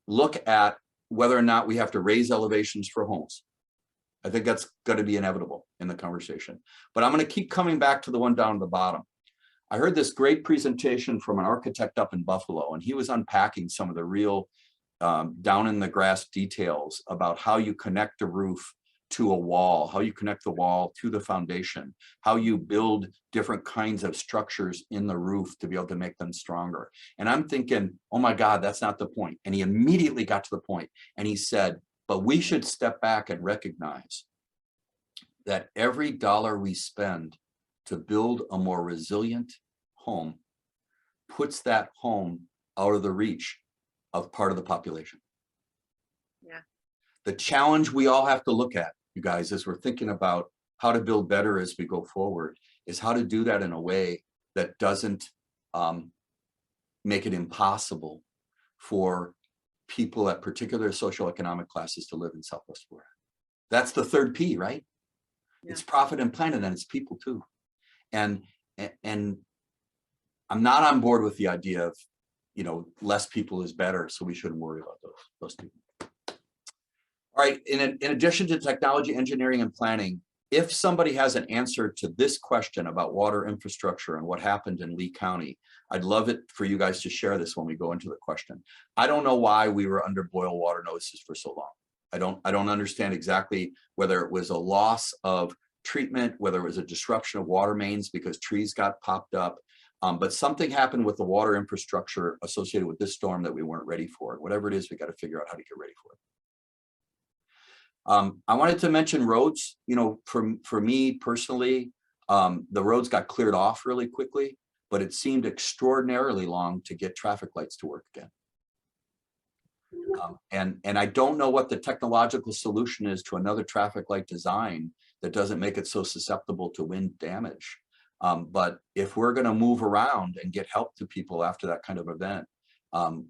[SPEAKER 2] look at whether or not we have to raise elevations for homes. I think that's going to be inevitable in the conversation. But I'm going to keep coming back to the one down at the bottom. I heard this great presentation from an architect up in Buffalo, and he was unpacking some of the real down in the grass details about how you connect a roof to a wall, how you connect the wall to the foundation, how you build different kinds of structures in the roof to be able to make them stronger. And I'm thinking, oh my God, that's not the point. And he immediately got to the point and he said, but we should step back and recognize that every dollar we spend to build a more resilient home puts that home out of the reach of part of the population.
[SPEAKER 1] Yeah.
[SPEAKER 2] The challenge we all have to look at, you guys, as we're thinking about how to build better as we go forward, is how to do that in a way that doesn't make it impossible for people at particular socioeconomic classes to live in Southwest Florida. That's the third P, right? Yeah. It's profit and planet, and it's people too. And I'm not on board with the idea of, less people is better, so we shouldn't worry about those people. All right, in addition to technology, engineering, and planning, if somebody has an answer to this question about water infrastructure and what happened in Lee County, I'd love it for you guys to share this when we go into the question. I don't know why we were under boil water notices for so long. I don't understand exactly whether it was a loss of treatment, whether it was a disruption of water mains because trees got popped up. But something happened with the water infrastructure associated with this storm that we weren't ready for. Whatever it is, we got to figure out how to get ready for it. I wanted to mention roads. For me personally, the roads got cleared off really quickly, but it seemed extraordinarily long to get traffic lights to work again. And I don't know what the technological solution is to another traffic light design that doesn't make it so susceptible to wind damage. But if we're going to move around and get help to people after that kind of event,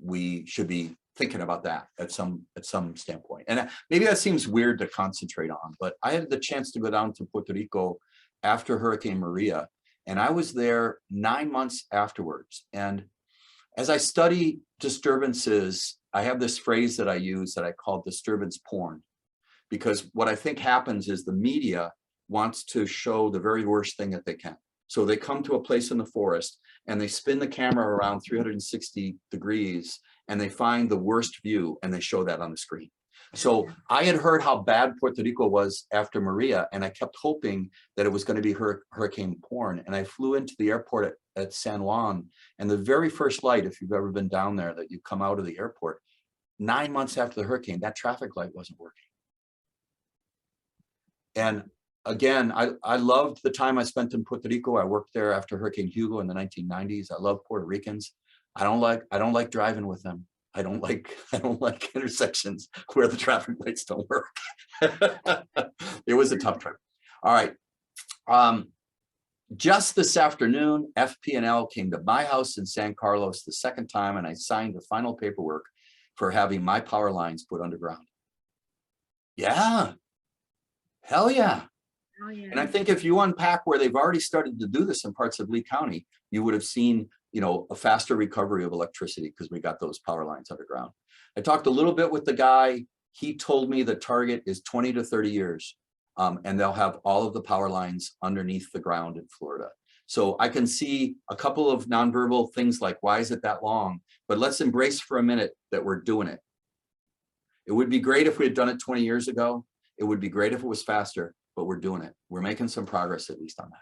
[SPEAKER 2] we should be thinking about that at some standpoint. And maybe that seems weird to concentrate on, but I had the chance to go down to Puerto Rico after Hurricane Maria, and I was there 9 months afterwards. And as I study disturbances, I have this phrase that I use that I call disturbance porn, because what I think happens is the media wants to show the very worst thing that they can. So they come to a place in the forest and they spin the camera around 360 degrees and they find the worst view and they show that on the screen. So I had heard how bad Puerto Rico was after Maria, and I kept hoping that it was going to be hurricane porn. And I flew into the airport at San Juan, and the very first light, if you've ever been down there, that you come out of the airport, 9 months after the hurricane, that traffic light wasn't working. And again, I loved the time I spent in Puerto Rico. I worked there after Hurricane Hugo in the 1990s. I love Puerto Ricans. I don't like driving with them. I don't like intersections where the traffic lights don't work. It was a tough trip. All right. Just this afternoon, FP&L came to my house in San Carlos the second time, and I signed the final paperwork for having my power lines put underground. Yeah. Hell yeah. Oh, yeah. And I think if you unpack where they've already started to do this in parts of Lee County, you would have seen, a faster recovery of electricity because we got those power lines underground. I talked a little bit with the guy. He told me the target is 20 to 30 years, and they'll have all of the power lines underneath the ground in Florida. So I can see a couple of nonverbal things like, why is it that long? But let's embrace for a minute that we're doing it. It would be great if we had done it 20 years ago. It would be great if it was faster, but we're doing it. We're making some progress, at least on that.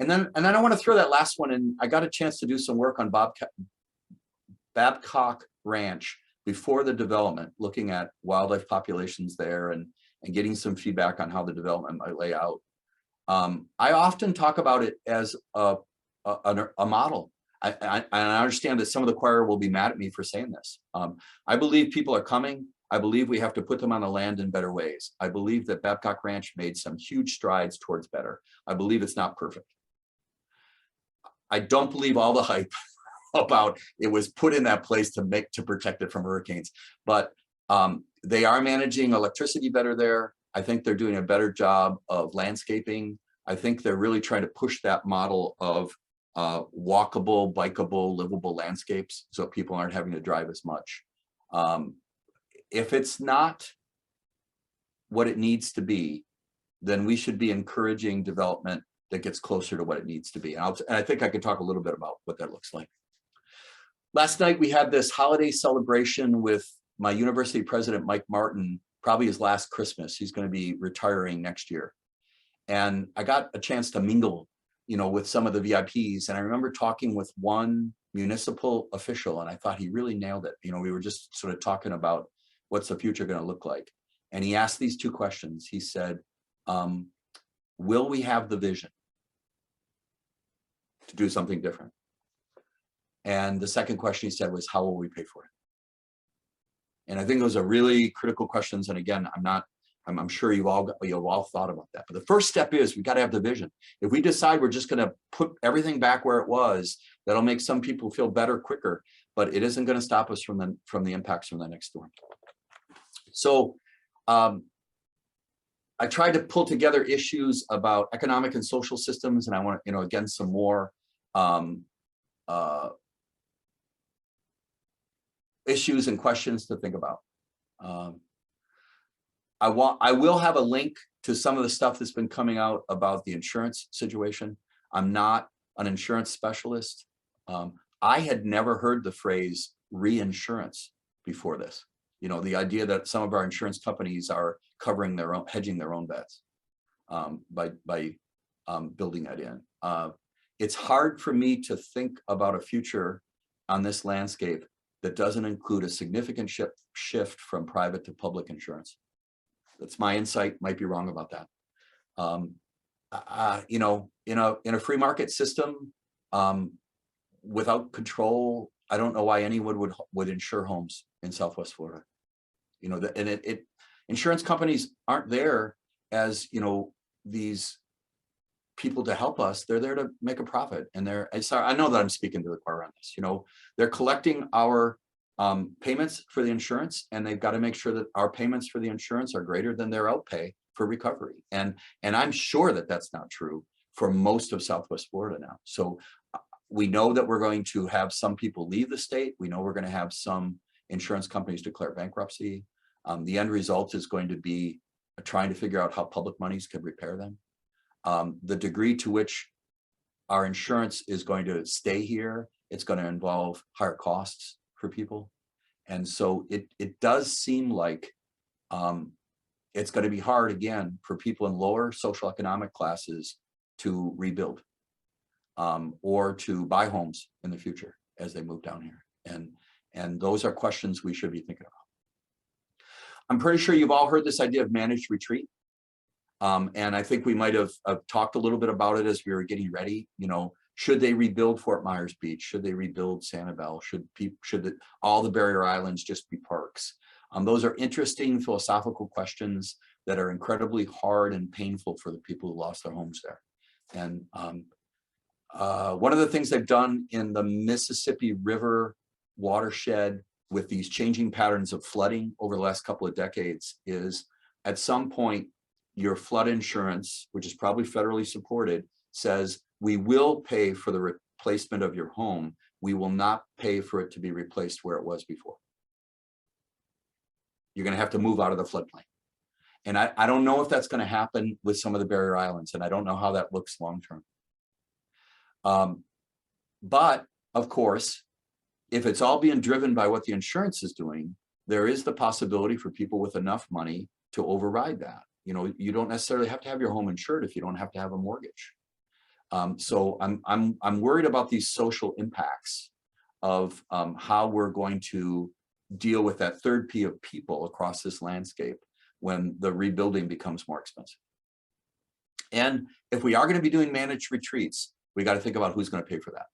[SPEAKER 2] And then I want to throw that last one in. I got a chance to do some work on Babcock Ranch before the development, looking at wildlife populations there and getting some feedback on how the development might lay out. I often talk about it as a model. I understand that some of the choir will be mad at me for saying this. I believe people are coming. I believe we have to put them on the land in better ways. I believe that Babcock Ranch made some huge strides towards better. I believe it's not perfect. I don't believe all the hype about it was put in that place to protect it from hurricanes, but they are managing electricity better there. I think they're doing a better job of landscaping. I think they're really trying to push that model of walkable, bikeable, livable landscapes so people aren't having to drive as much. If it's not what it needs to be, then we should be encouraging development that gets closer to what it needs to be. And I think I could talk a little bit about what that looks like. Last night, we had this holiday celebration with my university president, Mike Martin, probably his last Christmas. He's going to be retiring next year. And I got a chance to mingle, with some of the VIPs. And I remember talking with one municipal official, and I thought he really nailed it. We were just sort of talking about what's the future going to look like. And he asked these two questions. He said, will we have the vision to do something different? And the second question he said was, how will we pay for it? And I think those are really critical questions. And again, I'm sure you've all thought about that. But the first step is we got to have the vision. If we decide we're just going to put everything back where it was, that'll make some people feel better quicker, but it isn't going to stop us from the impacts from the next storm. So I tried to pull together issues about economic and social systems, and I want to, again, some more issues and questions to think about. I will have a link to some of the stuff that's been coming out about the insurance situation. I'm not an insurance specialist. I had never heard the phrase reinsurance before this. The idea that some of our insurance companies are covering their own, hedging their own bets by building that in. It's hard for me to think about a future on this landscape that doesn't include a significant shift from private to public insurance. That's my insight. Might be wrong about that. In a free market system, without control, I don't know why anyone would insure homes in Southwest Florida. Insurance companies aren't there as these people to help us. They're there to make a profit, and I know that I'm speaking to the choir on this. They're collecting our payments for the insurance, and they've got to make sure that our payments for the insurance are greater than their outpay for recovery. And I'm sure that that's not true for most of Southwest Florida now. So we know that we're going to have some people leave the state. We know we're going to have some insurance companies declare bankruptcy. The end result is going to be trying to figure out how public monies can repair them. The degree to which our insurance is going to stay here, it's going to involve higher costs for people. And so it does seem like it's going to be hard again for people in lower social economic classes to rebuild or to buy homes in the future as they move down here. And those are questions we should be thinking about. I'm pretty sure you've all heard this idea of managed retreat. And I think we might have talked a little bit about it as we were getting ready. Should they rebuild Fort Myers Beach? Should they rebuild Sanibel? Should all the barrier islands just be parks? Those are interesting philosophical questions that are incredibly hard and painful for the people who lost their homes there. And one of the things they've done in the Mississippi River watershed with these changing patterns of flooding over the last couple of decades is at some point, your flood insurance, which is probably federally supported, says we will pay for the replacement of your home. We will not pay for it to be replaced where it was before. You're going to have to move out of the floodplain. And I don't know if that's going to happen with some of the barrier islands, and I don't know how that looks long term. But of course, if it's all being driven by what the insurance is doing, there is the possibility for people with enough money to override that. You don't necessarily have to have your home insured if you don't have to have a mortgage. So I'm worried about these social impacts of how we're going to deal with that third P of people across this landscape when the rebuilding becomes more expensive. And if we are going to be doing managed retreats, we got to think about who's going to pay for that.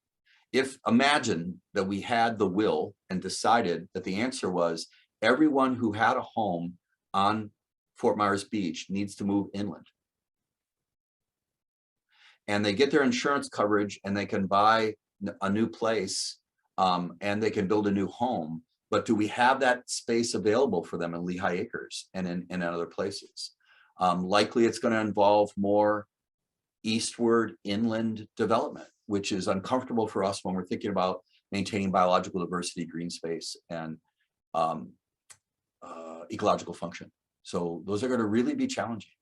[SPEAKER 2] If imagine that we had the will and decided that the answer was everyone who had a home on Fort Myers Beach needs to move inland. And they get their insurance coverage and they can buy a new place and they can build a new home. But do we have that space available for them in Lehigh Acres and in other places? Likely it's going to involve more eastward inland development, which is uncomfortable for us when we're thinking about maintaining biological diversity, green space, and ecological function. So those are going to really be challenging.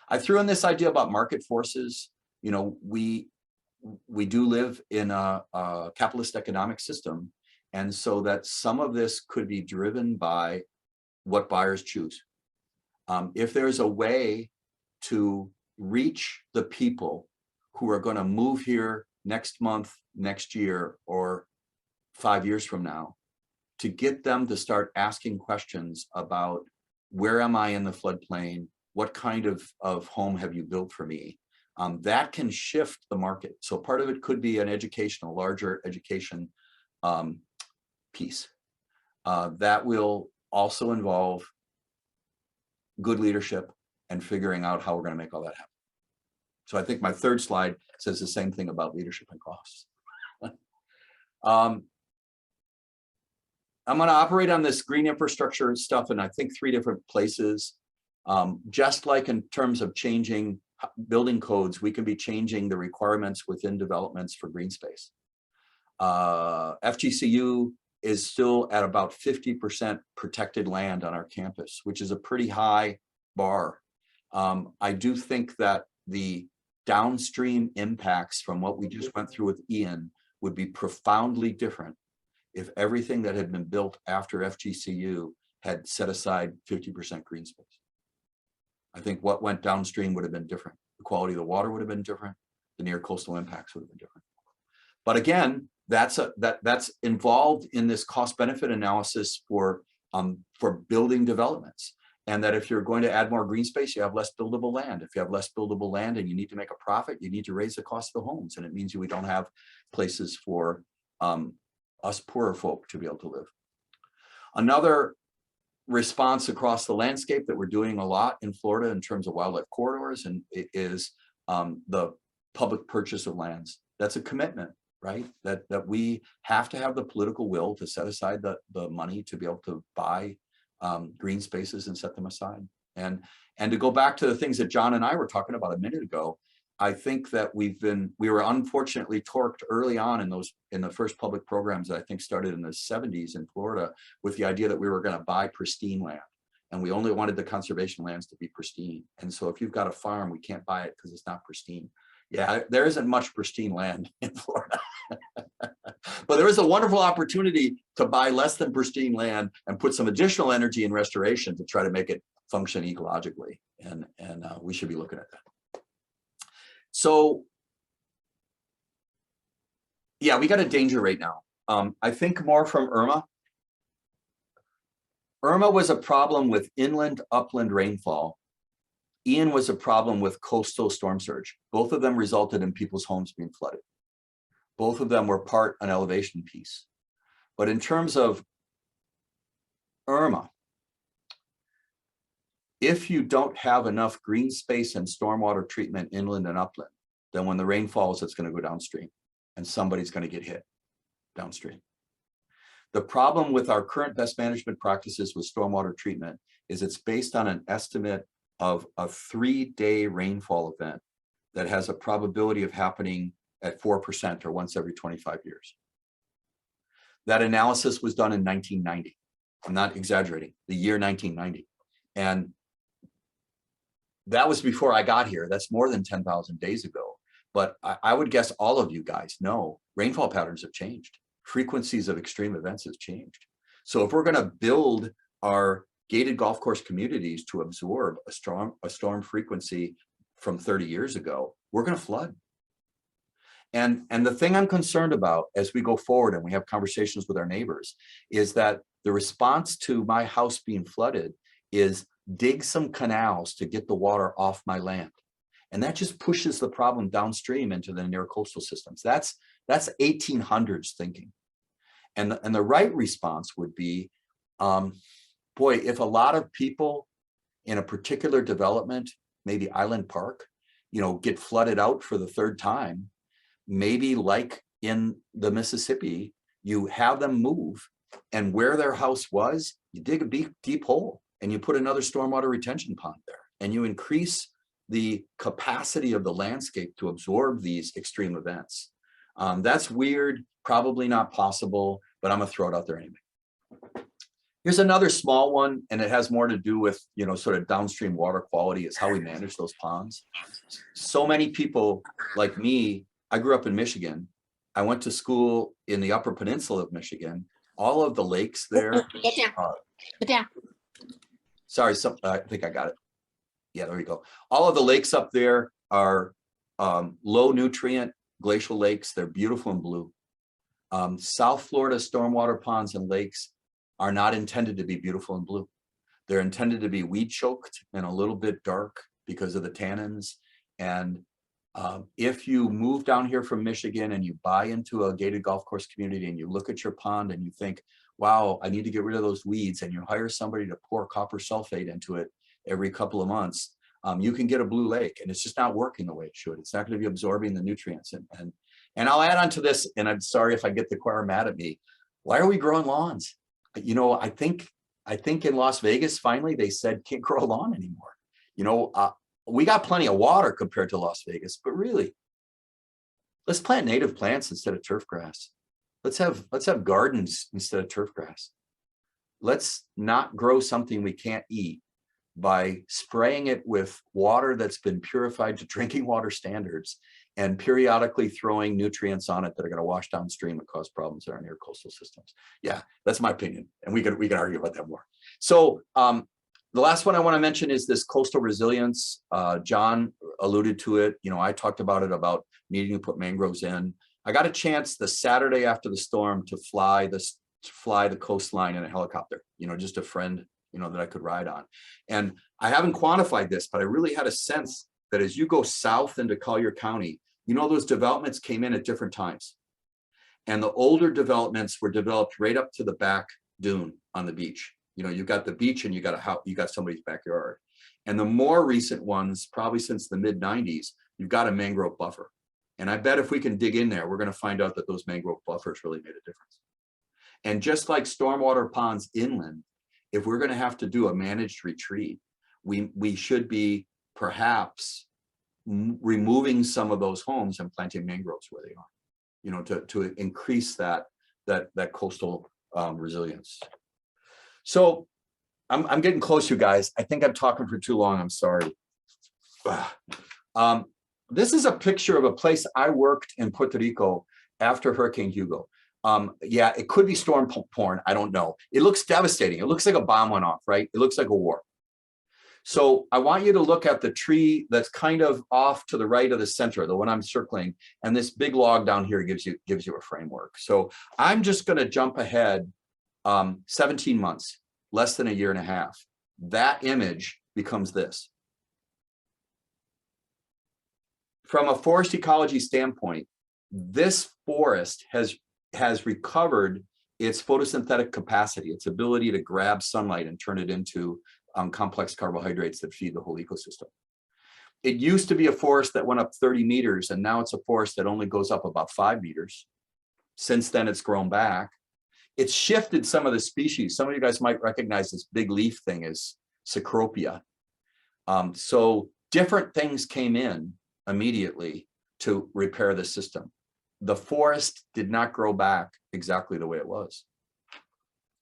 [SPEAKER 2] I threw in this idea about market forces. You know, we do live in a capitalist economic system, and so that some of this could be driven by what buyers choose. If there's a way to reach the people who are going to move here next month, next year, or 5 years from now, to get them to start asking questions about where am I in the floodplain? What kind of home have you built for me? That can shift the market. So part of it could be an educational, larger education piece. That will also involve good leadership and figuring out how we're going to make all that happen. So I think my third slide says the same thing about leadership and costs. I'm going to operate on this green infrastructure stuff in, I think, 3 different places. Just like in terms of changing building codes, we can be changing the requirements within developments for green space. FGCU is still at about 50% protected land on our campus, which is a pretty high bar. I do think that the downstream impacts from what we just went through with Ian would be profoundly different if everything that had been built after FGCU had set aside 50% green space. I think what went downstream would have been different. The quality of the water would have been different. The near coastal impacts would have been different. But again, that's involved in this cost benefit analysis for building developments. And that if you're going to add more green space, you have less buildable land. If you have less buildable land and you need to make a profit, you need to raise the cost of the homes. And it means we don't have places for us poorer folk to be able to live. Another response across the landscape that we're doing a lot in Florida in terms of wildlife corridors and it is the public purchase of lands. That's a commitment, right? That we have to have the political will to set aside the money to be able to buy green spaces and set them aside. And to go back to the things that John and I were talking about a minute ago, I think that we were unfortunately torqued early on in the first public programs that I think started in the 70s in Florida with the idea that we were going to buy pristine land. And we only wanted the conservation lands to be pristine. And so if you've got a farm, we can't buy it because it's not pristine. Yeah, there isn't much pristine land in Florida. But there is a wonderful opportunity to buy less than pristine land and put some additional energy in restoration to try to make it function ecologically. And we should be looking at that. So, yeah, we got a danger right now. I think more from Irma. Irma was a problem with inland upland rainfall. Ian was a problem with coastal storm surge. Both of them resulted in people's homes being flooded. Both of them were part an elevation piece. But in terms of Irma, if you don't have enough green space and stormwater treatment inland and upland, then when the rain falls, it's going to go downstream and somebody's going to get hit downstream. The problem with our current best management practices with stormwater treatment is it's based on an estimate of a 3-day rainfall event that has a probability of happening at 4% or once every 25 years. That analysis was done in 1990. I'm not exaggerating, the year 1990. And that was before I got here. That's more than 10,000 days ago. But I would guess all of you guys know rainfall patterns have changed. Frequencies of extreme events has changed. So if we're going to build our gated golf course communities to absorb a storm frequency from 30 years ago, we're going to flood. And the thing I'm concerned about as we go forward and we have conversations with our neighbors is that the response to my house being flooded is dig some canals to get the water off my land. And that just pushes the problem downstream into the near coastal systems. That's 1800s thinking. And the right response would be, boy, if a lot of people in a particular development, maybe Island Park, get flooded out for the third time, maybe like in the Mississippi, you have them move, and where their house was, you dig a deep hole and you put another stormwater retention pond there, and you increase the capacity of the landscape to absorb these extreme events. That's weird, probably not possible, but I'm gonna throw it out there anyway. Here's another small one, and it has more to do with, sort of downstream water quality, is how we manage those ponds. So many people like me, I grew up in Michigan. I went to school in the Upper Peninsula of Michigan. All of the lakes there.
[SPEAKER 1] Get down.
[SPEAKER 2] Sorry, I think I got it. Yeah, there we go. All of the lakes up there are low nutrient glacial lakes. They're beautiful and blue. South Florida stormwater ponds and lakes are not intended to be beautiful and blue. They're intended to be weed choked and a little bit dark because of the tannins. And if you move down here from Michigan and you buy into a gated golf course community and you look at your pond and you think, wow, I need to get rid of those weeds, and you hire somebody to pour copper sulfate into it every couple of months, you can get a blue lake, and it's just not working the way it should. It's not going to be absorbing the nutrients. And I'll add on to this, and I'm sorry if I get the choir mad at me. Why are we growing lawns? I think in Las Vegas, finally, they said can't grow a lawn anymore. We got plenty of water compared to Las Vegas, but really, let's plant native plants instead of turf grass. Let's have gardens instead of turf grass. Let's not grow something we can't eat by spraying it with water that's been purified to drinking water standards and periodically throwing nutrients on it that are going to wash downstream and cause problems in our near coastal systems. Yeah, that's my opinion, and we can argue about that more. So the last one I want to mention is this coastal resilience. John alluded to it. I talked about it, about needing to put mangroves in. I got a chance the Saturday after the storm to fly the coastline in a helicopter, just a friend, that I could ride on. And I haven't quantified this, but I really had a sense that as you go south into Collier County, those developments came in at different times. And the older developments were developed right up to the back dune on the beach. You've got the beach and you got somebody's backyard. And the more recent ones, probably since the mid 90s, you've got a mangrove buffer. And I bet if we can dig in there, we're going to find out that those mangrove buffers really made a difference. And just like stormwater ponds inland, if we're going to have to do a managed retreat, we should be perhaps removing some of those homes and planting mangroves where they are, to increase that coastal resilience. So I'm getting close, you guys. I think I'm talking for too long. I'm sorry. This is a picture of a place I worked in Puerto Rico after Hurricane Hugo. Yeah, it could be storm porn. I don't know. It looks devastating. It looks like a bomb went off, right? It looks like a war. So I want you to look at the tree that's kind of off to the right of the center, the one I'm circling, and this big log down here gives you a framework. So I'm just going to jump ahead 17 months, less than a year and a half. That image becomes this. From a forest ecology standpoint, this forest has recovered its photosynthetic capacity, its ability to grab sunlight and turn it into complex carbohydrates that feed the whole ecosystem. It used to be a forest that went up 30 meters, and now it's a forest that only goes up about 5 meters. Since then, it's grown back. It's shifted some of the species. Some of you guys might recognize this big leaf thing as Cecropia. So different things came in immediately to repair the system. The forest did not grow back exactly the way it was.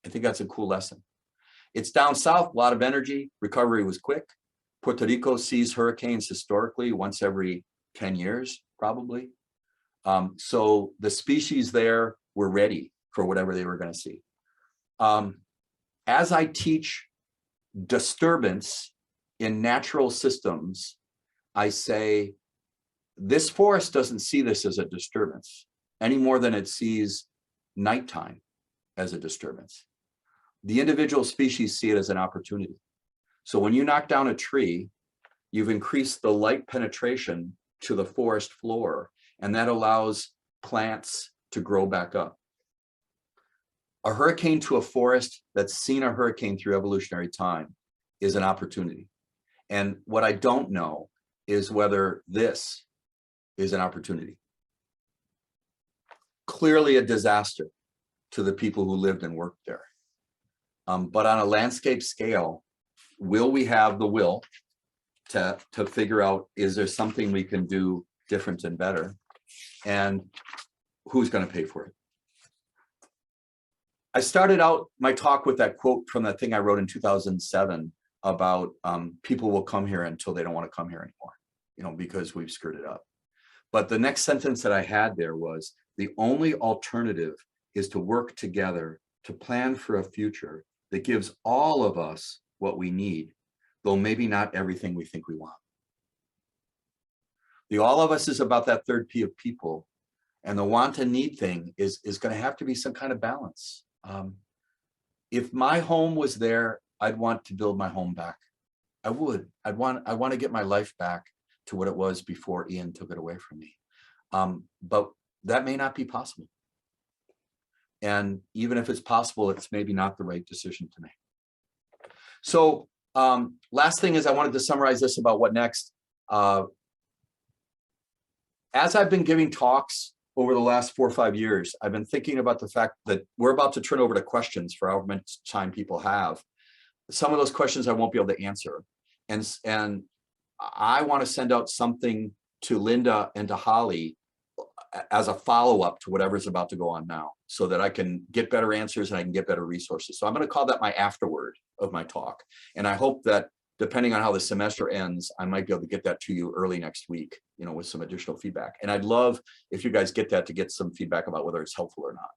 [SPEAKER 2] I think that's a cool lesson. It's down south, a lot of energy, recovery was quick. Puerto Rico sees hurricanes historically once every 10 years, probably. So the species there were ready for whatever they were going to see. As I teach disturbance in natural systems, I say, this forest doesn't see this as a disturbance any more than it sees nighttime as a disturbance. The individual species see it as an opportunity. So when you knock down a tree, you've increased the light penetration to the forest floor, and that allows plants to grow back up. A hurricane to a forest that's seen a hurricane through evolutionary time is an opportunity. And what I don't know is whether this is an opportunity. Clearly a disaster to the people who lived and worked there. But on a landscape scale, will we have the will to figure out, is there something we can do different and better? And who's going to pay for it? I started out my talk with that quote from that thing I wrote in 2007 about people will come here until they don't want to come here anymore, because we've screwed it up. But the next sentence that I had there was, the only alternative is to work together to plan for a future that gives all of us what we need, though maybe not everything we think we want. The all of us is about that third P of people, and the want and need thing is going to have to be some kind of balance. If my home was there, I'd want to build my home back. I would. I want to get my life back to what it was before Ian took it away from me. But that may not be possible. And even if it's possible, it's maybe not the right decision to make. So last thing is, I wanted to summarize this about what next. As I've been giving talks over the last 4 or 5 years, I've been thinking about the fact that we're about to turn over to questions for however much time people have. Some of those questions I won't be able to answer. And I want to send out something to Linda and to Holly as a follow-up to whatever's about to go on now, so that I can get better answers and I can get better resources. So I'm going to call that my afterword of my talk. And I hope that depending on how the semester ends, I might be able to get that to you early next week, with some additional feedback. And I'd love if you guys get that, to get some feedback about whether it's helpful or not.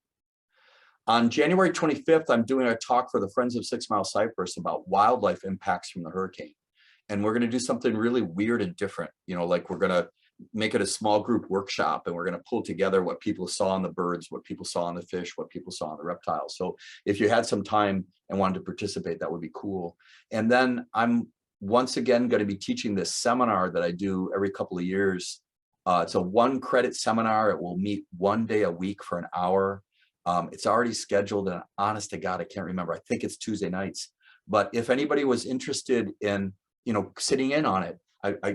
[SPEAKER 2] On January 25th, I'm doing a talk for the Friends of 6 Mile Cypress about wildlife impacts from the hurricane. And we're going to do something really weird and different, like we're going to make it a small group workshop, and we're going to pull together what people saw in the birds, what people saw in the fish, what people saw in the reptiles. So if you had some time and wanted to participate, that would be cool. And then I'm once again going to be teaching this seminar that I do every couple of years. It's a 1-credit seminar. It will meet 1 day a week for an hour. It's already scheduled, and honest to God, I can't remember. I think it's Tuesday nights. But if anybody was interested in, sitting in on it,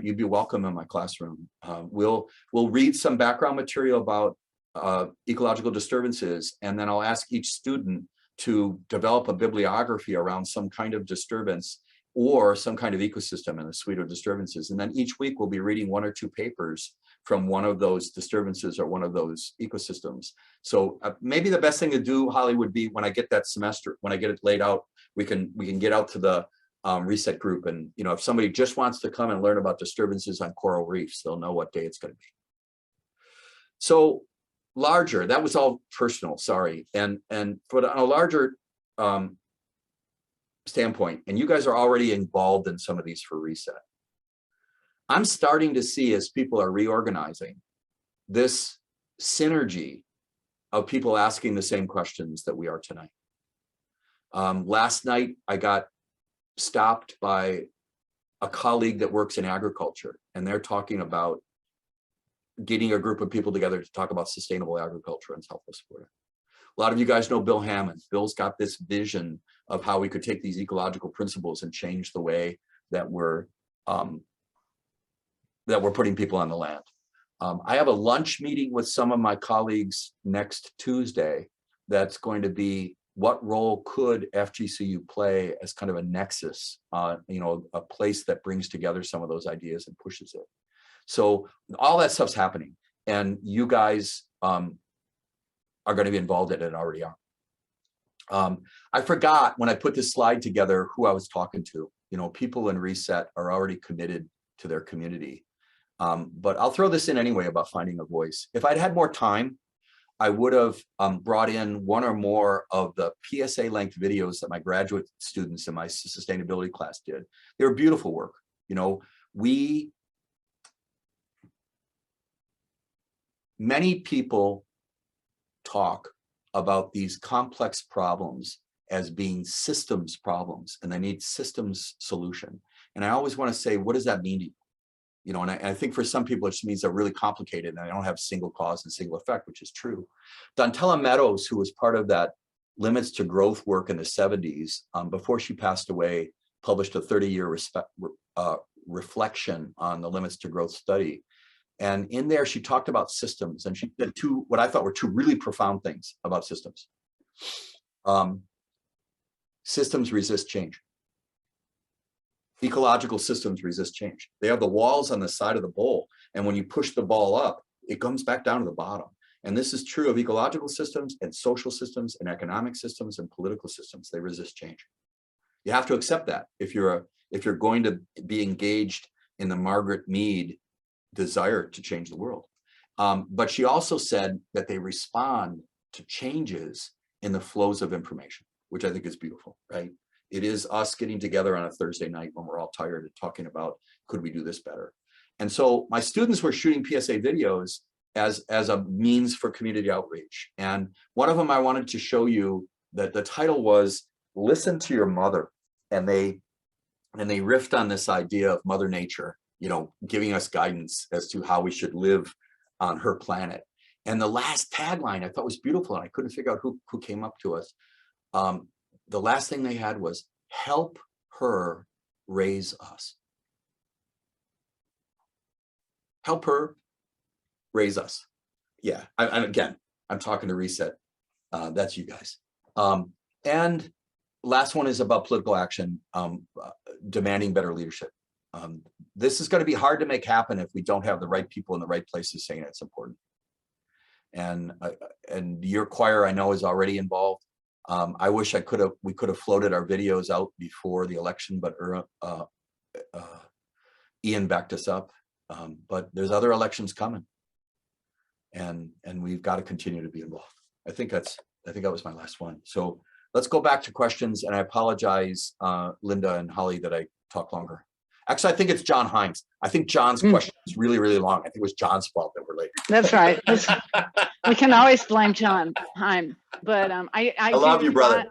[SPEAKER 2] you'd be welcome in my classroom. We'll read some background material about ecological disturbances, and then I'll ask each student to develop a bibliography around some kind of disturbance or some kind of ecosystem in a suite of disturbances. And then each week we'll be reading 1 or 2 papers from one of those disturbances or one of those ecosystems. So maybe the best thing to do, Holly, would be when I get that semester, when I get it laid out, we can get out to the reset group, and if somebody just wants to come and learn about disturbances on coral reefs, they'll know what day it's going to be. So larger, that was all personal, sorry, and but on a larger standpoint, and you guys are already involved in some of these for reset, I'm starting to see, as people are reorganizing, this synergy of people asking the same questions that we are tonight. Last night I got stopped by a colleague that works in agriculture, and they're talking about getting a group of people together to talk about sustainable agriculture and self-supportive. A lot of you guys know Bill Hammond. Bill's got this vision of how we could take these ecological principles and change the way that we're putting people on the land. I have a lunch meeting with some of my colleagues next Tuesday that's going to be, what role could FGCU play as kind of a nexus, a place that brings together some of those ideas and pushes it. So all that stuff's happening, and you guys are going to be involved in it, already are. I forgot when I put this slide together who I was talking to. People in Reset are already committed to their community. But I'll throw this in anyway about finding a voice. If I'd had more time, I would have brought in 1 or more of the PSA length videos that my graduate students in my sustainability class did. They were beautiful work. Many people talk about these complex problems as being systems problems, and they need systems solution. And I always want to say, what does that mean to you? You know, and I think for some people, it just means they're really complicated and they don't have single cause and single effect, which is true. Donatella Meadows, who was part of that limits to growth work in the 70s, before she passed away, published a 30-year reflection on the limits to growth study. And in there, she talked about systems, and she did what I thought were two really profound things about systems. Systems resist change. Ecological systems resist change. They have the walls on the side of the bowl, and when you push the ball up, it comes back down to the bottom. And this is true of ecological systems and social systems and economic systems and political systems. They resist change. You have to accept that if you're going to be engaged in the Margaret Mead desire to change the world. But she also said that they respond to changes in the flows of information, which I think is beautiful, right? It is us getting together on a Thursday night when we're all tired and talking about, could we do this better? And so my students were shooting PSA videos as a means for community outreach. And one of them I wanted to show you, that the title was Listen to Your Mother. And they riffed on this idea of Mother Nature, you know, giving us guidance as to how we should live on her planet. And the last tagline I thought was beautiful, and I couldn't figure out who came up to us. The last thing they had was, help her raise us. Help her raise us. Yeah, I'm talking to Reset. That's you guys. And last one is about political action, demanding better leadership. This is going to be hard to make happen if we don't have the right people in the right places saying it's important. And your choir, I know, is already involved. I wish we could have floated our videos out before the election, but Ian backed us up. But there's other elections coming, and we've got to continue to be involved. I think that was my last one. So let's go back to questions, and I apologize, Linda and Holly, that I talk longer. Actually, I think it's John Himes. I think John's question is really, really long. I think it was John's fault that we're late.
[SPEAKER 3] That's right. We can always blame John Himes, but I
[SPEAKER 2] love you, brother.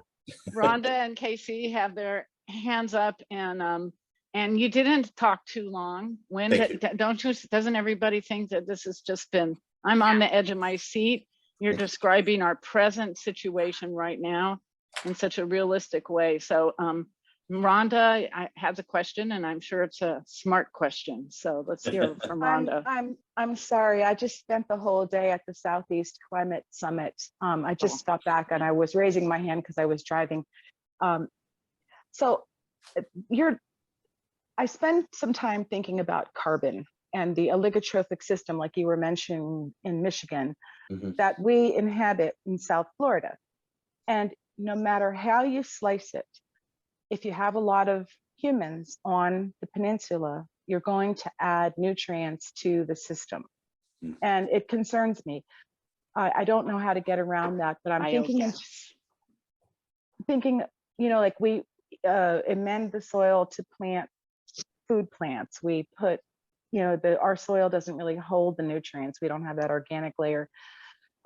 [SPEAKER 3] Rhonda and Casey have their hands up, and you didn't talk too long. Doesn't everybody think that this has just been, I'm on the edge of my seat. You're describing our present situation right now in such a realistic way. So Rhonda has a question, and I'm sure it's a smart question. So let's hear from Rhonda.
[SPEAKER 6] I'm sorry. I just spent the whole day at the Southeast Climate Summit. I just got back, and I was raising my hand because I was driving. I spent some time thinking about carbon and the oligotrophic system, like you were mentioning in Michigan, that we inhabit in South Florida. And no matter how you slice it, if you have a lot of humans on the peninsula, you're going to add nutrients to the system. And it concerns me. I don't know how to get around that, but I'm thinking, you know, like we amend the soil to plant food plants. We put, you know, our soil doesn't really hold the nutrients. We don't have that organic layer.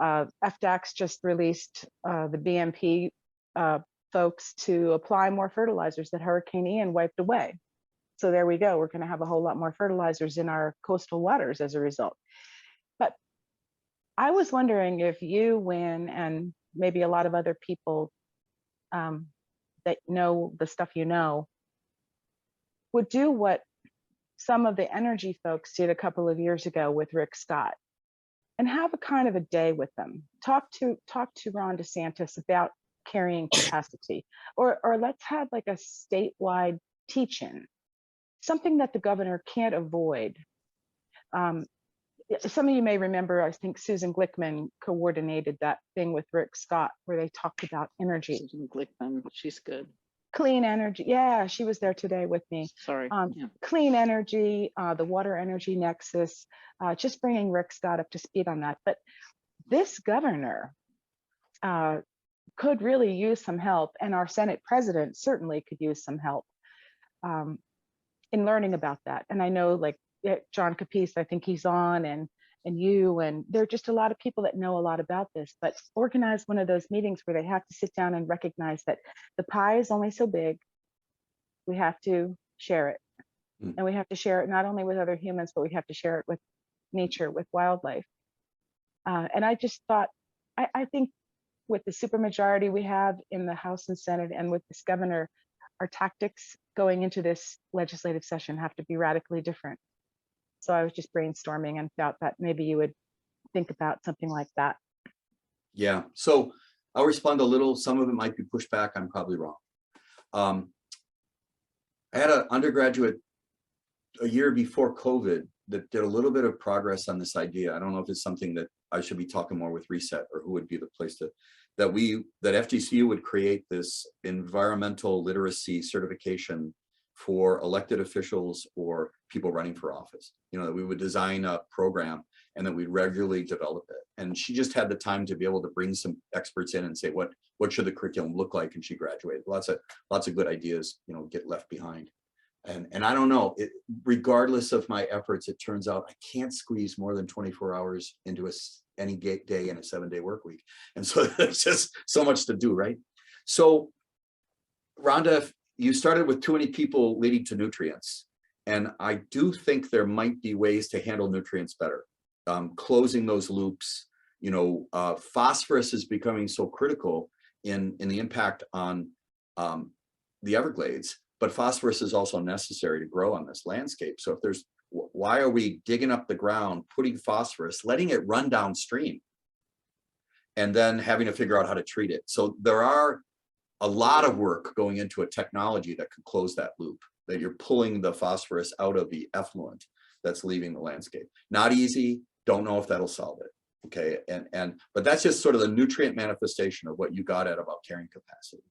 [SPEAKER 6] FDAC's just released the BMP folks to apply more fertilizers that Hurricane Ian wiped away. So there we go. We're going to have a whole lot more fertilizers in our coastal waters as a result. But I was wondering if you, Wynn, and maybe a lot of other people that know the stuff you know, would do what some of the energy folks did a couple of years ago with Rick Scott, and have a kind of a day with them. Talk to Ron DeSantis about carrying capacity, or let's have like a statewide teach-in, something that the governor can't avoid. Some of you may remember, I think Susan Glickman coordinated that thing with Rick Scott where they talked about energy.
[SPEAKER 3] Susan Glickman, she's good.
[SPEAKER 6] Clean energy, yeah, she was there today with me.
[SPEAKER 3] Sorry.
[SPEAKER 6] Clean energy, the water energy nexus, just bringing Rick Scott up to speed on that. But this governor could really use some help, and our Senate president certainly could use some help in learning about that. And I know, like John Capice, I think he's on, and you, and there are just a lot of people that know a lot about this, but organize one of those meetings where they have to sit down and recognize that the pie is only so big. We have to share it.
[SPEAKER 2] Mm.
[SPEAKER 6] And we have to share it not only with other humans, but we have to share it with nature, with wildlife. And I just thought, I think with the supermajority we have in the House and Senate and with this governor, our tactics going into this legislative session have to be radically different. So I was just brainstorming and thought that maybe you would think about something like that.
[SPEAKER 2] Yeah, so I'll respond a little. Some of it might be pushback. I'm probably wrong. I had an undergraduate a year before COVID that did a little bit of progress on this idea. I don't know if it's something that I should be talking more with Reset, or who would be the place to, that FGCU would create this environmental literacy certification for elected officials or people running for office. You know, that we would design a program and that we'd regularly develop it. And she just had the time to be able to bring some experts in and say, what should the curriculum look like? And she graduated. Lots of good ideas, you know, get left behind. And I don't know, regardless of my efforts, it turns out I can't squeeze more than 24 hours into any day in a 7-day work week. And so there's just so much to do, right? So Rhonda, you started with too many people leading to nutrients. And I do think there might be ways to handle nutrients better. Closing those loops, you know, phosphorus is becoming so critical in the impact on the Everglades. But phosphorus is also necessary to grow on this landscape. So if there's, why are we digging up the ground, putting phosphorus, letting it run downstream, and then having to figure out how to treat it? So there are a lot of work going into a technology that could close that loop, that you're pulling the phosphorus out of the effluent that's leaving the landscape. Not easy, don't know if that'll solve it. Okay, but that's just sort of the nutrient manifestation of what you got at about carrying capacity.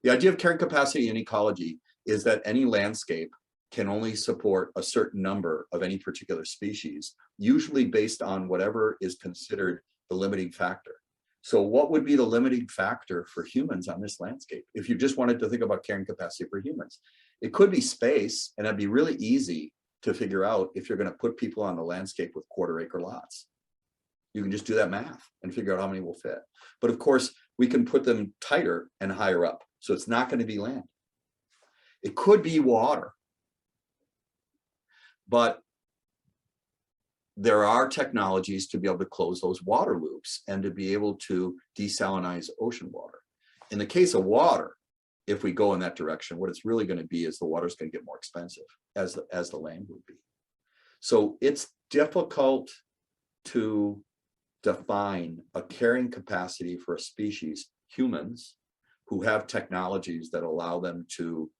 [SPEAKER 2] The idea of carrying capacity in ecology is that any landscape can only support a certain number of any particular species, usually based on whatever is considered the limiting factor. So what would be the limiting factor for humans on this landscape? If you just wanted to think about carrying capacity for humans, it could be space, and it'd be really easy to figure out if you're going to put people on the landscape with 1/4-acre lots. You can just do that math and figure out how many will fit. But of course, we can put them tighter and higher up. So it's not going to be land. It could be water. But there are technologies to be able to close those water loops and to be able to desalinize ocean water. In the case of water, if we go in that direction, what it's really going to be is the water's going to get more expensive, as the land would be. So it's difficult to define a carrying capacity for a species, humans, who have technologies that allow them to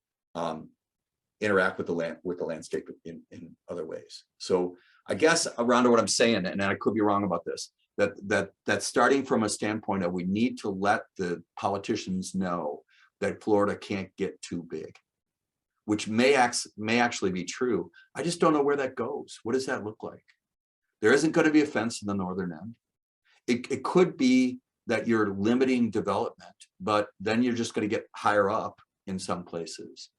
[SPEAKER 2] interact with the landscape in other ways. So I guess around what I'm saying, and I could be wrong about this, that starting from a standpoint of we need to let the politicians know that Florida can't get too big, which may actually be true. I just don't know where that goes. What does that look like? There isn't going to be a fence in the northern end. It could be that you're limiting development, but then you're just going to get higher up in some places.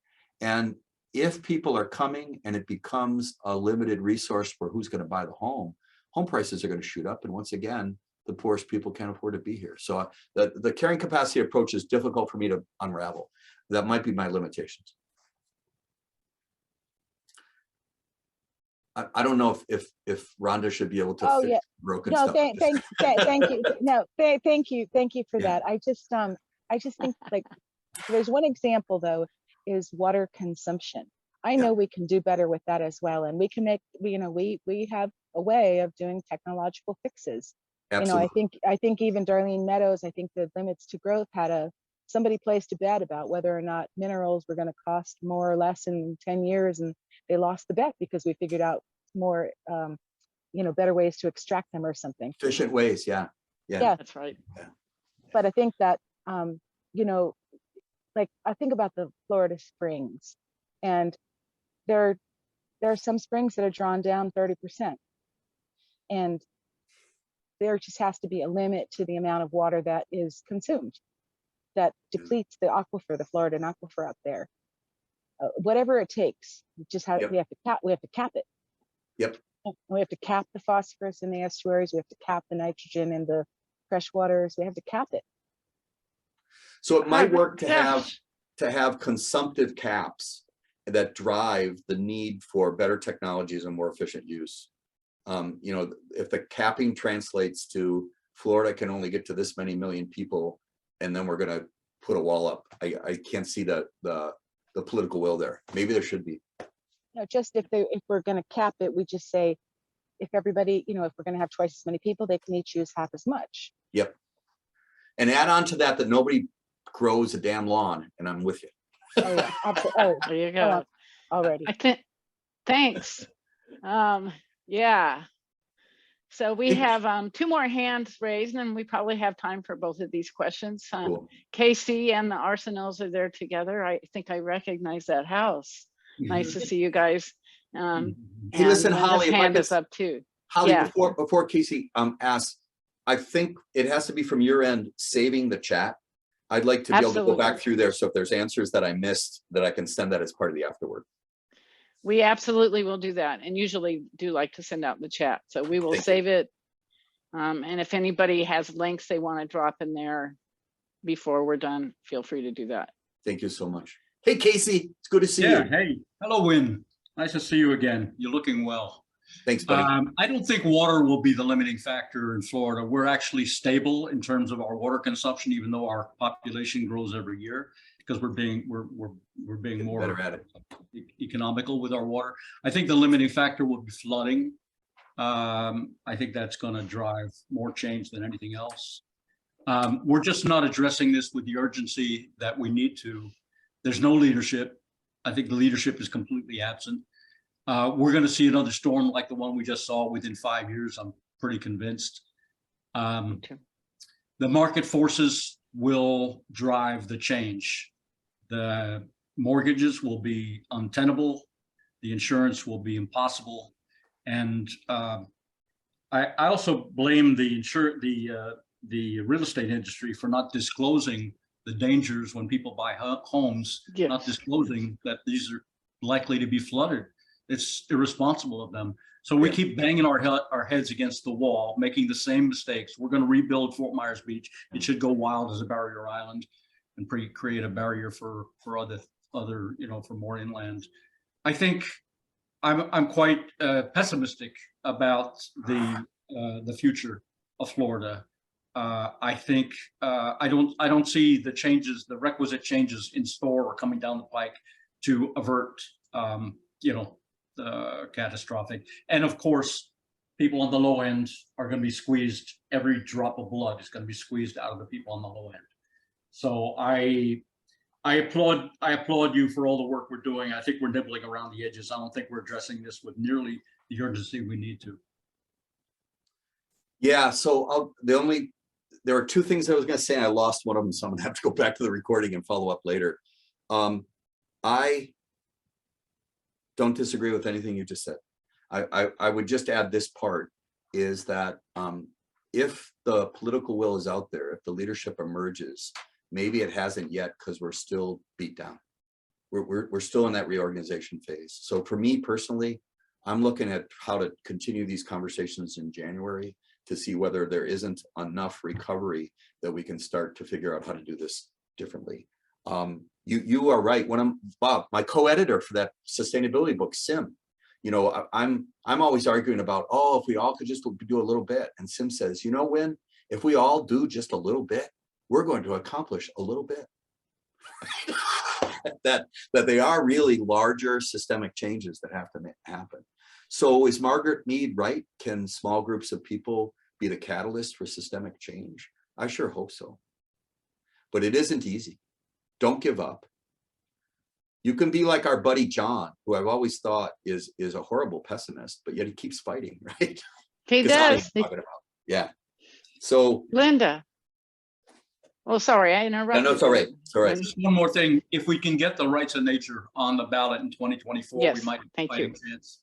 [SPEAKER 2] And if people are coming and it becomes a limited resource for who's going to buy the home prices are going to shoot up. And once again, the poorest people can't afford to be here. So the carrying capacity approach is difficult for me to unravel. That might be my limitations. I don't know if Rhonda should be able to fix broken stuff.
[SPEAKER 6] Thank you. No, thank you for that. I just think, like, there's one example though, is water consumption. I know we can do better with that as well, and we can make, we have a way of doing technological fixes.
[SPEAKER 2] Absolutely.
[SPEAKER 6] I think even Darlene Meadows, I think the Limits to Growth had somebody placed a bet about whether or not minerals were going to cost more or less in 10 years, and they lost the bet because we figured out more better ways to extract them or something.
[SPEAKER 2] Efficient ways, yeah.
[SPEAKER 3] That's right.
[SPEAKER 2] Yeah.
[SPEAKER 6] But I think that like, I think about the Florida springs, and there are some springs that are drawn down 30%, and there just has to be a limit to the amount of water that is consumed, that depletes the aquifer, the Floridan aquifer up there. Whatever it takes, we have to cap it.
[SPEAKER 2] Yep.
[SPEAKER 6] We have to cap the phosphorus in the estuaries. We have to cap the nitrogen in the freshwaters. We have to cap it.
[SPEAKER 2] So it might work to have consumptive caps that drive the need for better technologies and more efficient use. You know, if the capping translates to Florida can only get to this many million people, and then we're going to put a wall up, I can't see the political will there. Maybe there should be.
[SPEAKER 6] No, just if we're going to cap it, we just say, if everybody, you know, if we're going to have twice as many people, they can each use half as much.
[SPEAKER 2] Yep. And add on to that nobody grows a damn lawn, and I'm with you.
[SPEAKER 6] Oh yeah. Oh,
[SPEAKER 3] There you go.
[SPEAKER 6] already.
[SPEAKER 3] I think, thanks. Yeah. So we have 2 more hands raised, and we probably have time for both of these questions.
[SPEAKER 2] Cool.
[SPEAKER 3] Casey and the Arsenals are there together. I think I recognize that house. Nice to see you guys.
[SPEAKER 2] Hey, listen,
[SPEAKER 3] Linda's
[SPEAKER 2] Holly, if I
[SPEAKER 3] hand
[SPEAKER 2] could-
[SPEAKER 3] is up too.
[SPEAKER 2] Holly,
[SPEAKER 3] Yeah.
[SPEAKER 2] before Casey asks, I think it has to be from your end saving the chat. I'd like to be able to go back
[SPEAKER 3] Absolutely.
[SPEAKER 2] through there. So if there's answers that I missed, that I can send that as part of the afterward.
[SPEAKER 3] We absolutely will do that, and usually do like to send out the chat. So we will
[SPEAKER 2] Thank you.
[SPEAKER 3] save it. And if anybody has links they want to drop in there before we're done, feel free to do that.
[SPEAKER 2] Thank you so much. Hey, Casey, it's good to see
[SPEAKER 7] Yeah,
[SPEAKER 2] you.
[SPEAKER 7] hey, hello, Win. Nice to see you again. You're looking well.
[SPEAKER 2] Thanks, buddy.
[SPEAKER 7] I don't think water will be the limiting factor in Florida. We're actually stable in terms of our water consumption, even though our population grows every year, because we're being
[SPEAKER 2] Getting
[SPEAKER 7] more
[SPEAKER 2] better at it.
[SPEAKER 7] economical with our water. I think the limiting factor will be flooding. I think that's going to drive more change than anything else. We're just not addressing this with the urgency that we need to. There's no leadership. I think the leadership is completely absent. We're going to see another storm like the one we just saw within 5 years. I'm pretty convinced.
[SPEAKER 3] Too.
[SPEAKER 7] The market forces will drive the change. The mortgages will be untenable. The insurance will be impossible. And I also blame the real estate industry for not disclosing the dangers when people buy homes,
[SPEAKER 3] Yes.
[SPEAKER 7] not disclosing that these are likely to be flooded. It's irresponsible of them. So we keep banging our heads against the wall, making the same mistakes. We're going to rebuild Fort Myers Beach. It should go wild as a barrier island and create a barrier for other, you know, for more inland. I think I'm quite pessimistic about the future of Florida. I think I don't see the requisite changes in store or coming down the pike to avert, you know, catastrophic. And of course, people on the low end are going to be squeezed. Every drop of blood is going to be squeezed out of the people on the low end. So I applaud you for all the work we're doing. I think we're nibbling around the edges. I don't think we're addressing this with nearly the urgency we need to.
[SPEAKER 2] Yeah, so there are 2 things I was going to say, and I lost one of them, so I'm going to have to go back to the recording and follow up later. I don't disagree with anything you just said. I would just add this part is that if the political will is out there, if the leadership emerges, maybe it hasn't yet because we're still beat down. We're still in that reorganization phase. So for me personally, I'm looking at how to continue these conversations in January to see whether there isn't enough recovery that we can start to figure out how to do this differently. You are right. When Bob, my co-editor for that sustainability book, Sim, you know, I'm always arguing about, oh, if we all could just do a little bit. And Sim says, you know, when if we all do just a little bit, we're going to accomplish a little bit. that they are really larger systemic changes that have to happen. So is Margaret Mead right? Can small groups of people be the catalyst for systemic change? I sure hope so. But it isn't easy. Don't give up. You can be like our buddy John, who I've always thought is a horrible pessimist, but yet he keeps fighting, right?
[SPEAKER 3] He
[SPEAKER 2] 'Cause how
[SPEAKER 3] does.
[SPEAKER 2] he's talking about. Yeah. So
[SPEAKER 3] Linda. Oh, sorry, I interrupted.
[SPEAKER 2] no, it's all right. It's all right.
[SPEAKER 7] Just one more thing. If we can get the rights of nature on the ballot in 2024,
[SPEAKER 3] Yes,
[SPEAKER 7] we might have a
[SPEAKER 3] thank
[SPEAKER 7] fighting
[SPEAKER 3] you.
[SPEAKER 7] chance.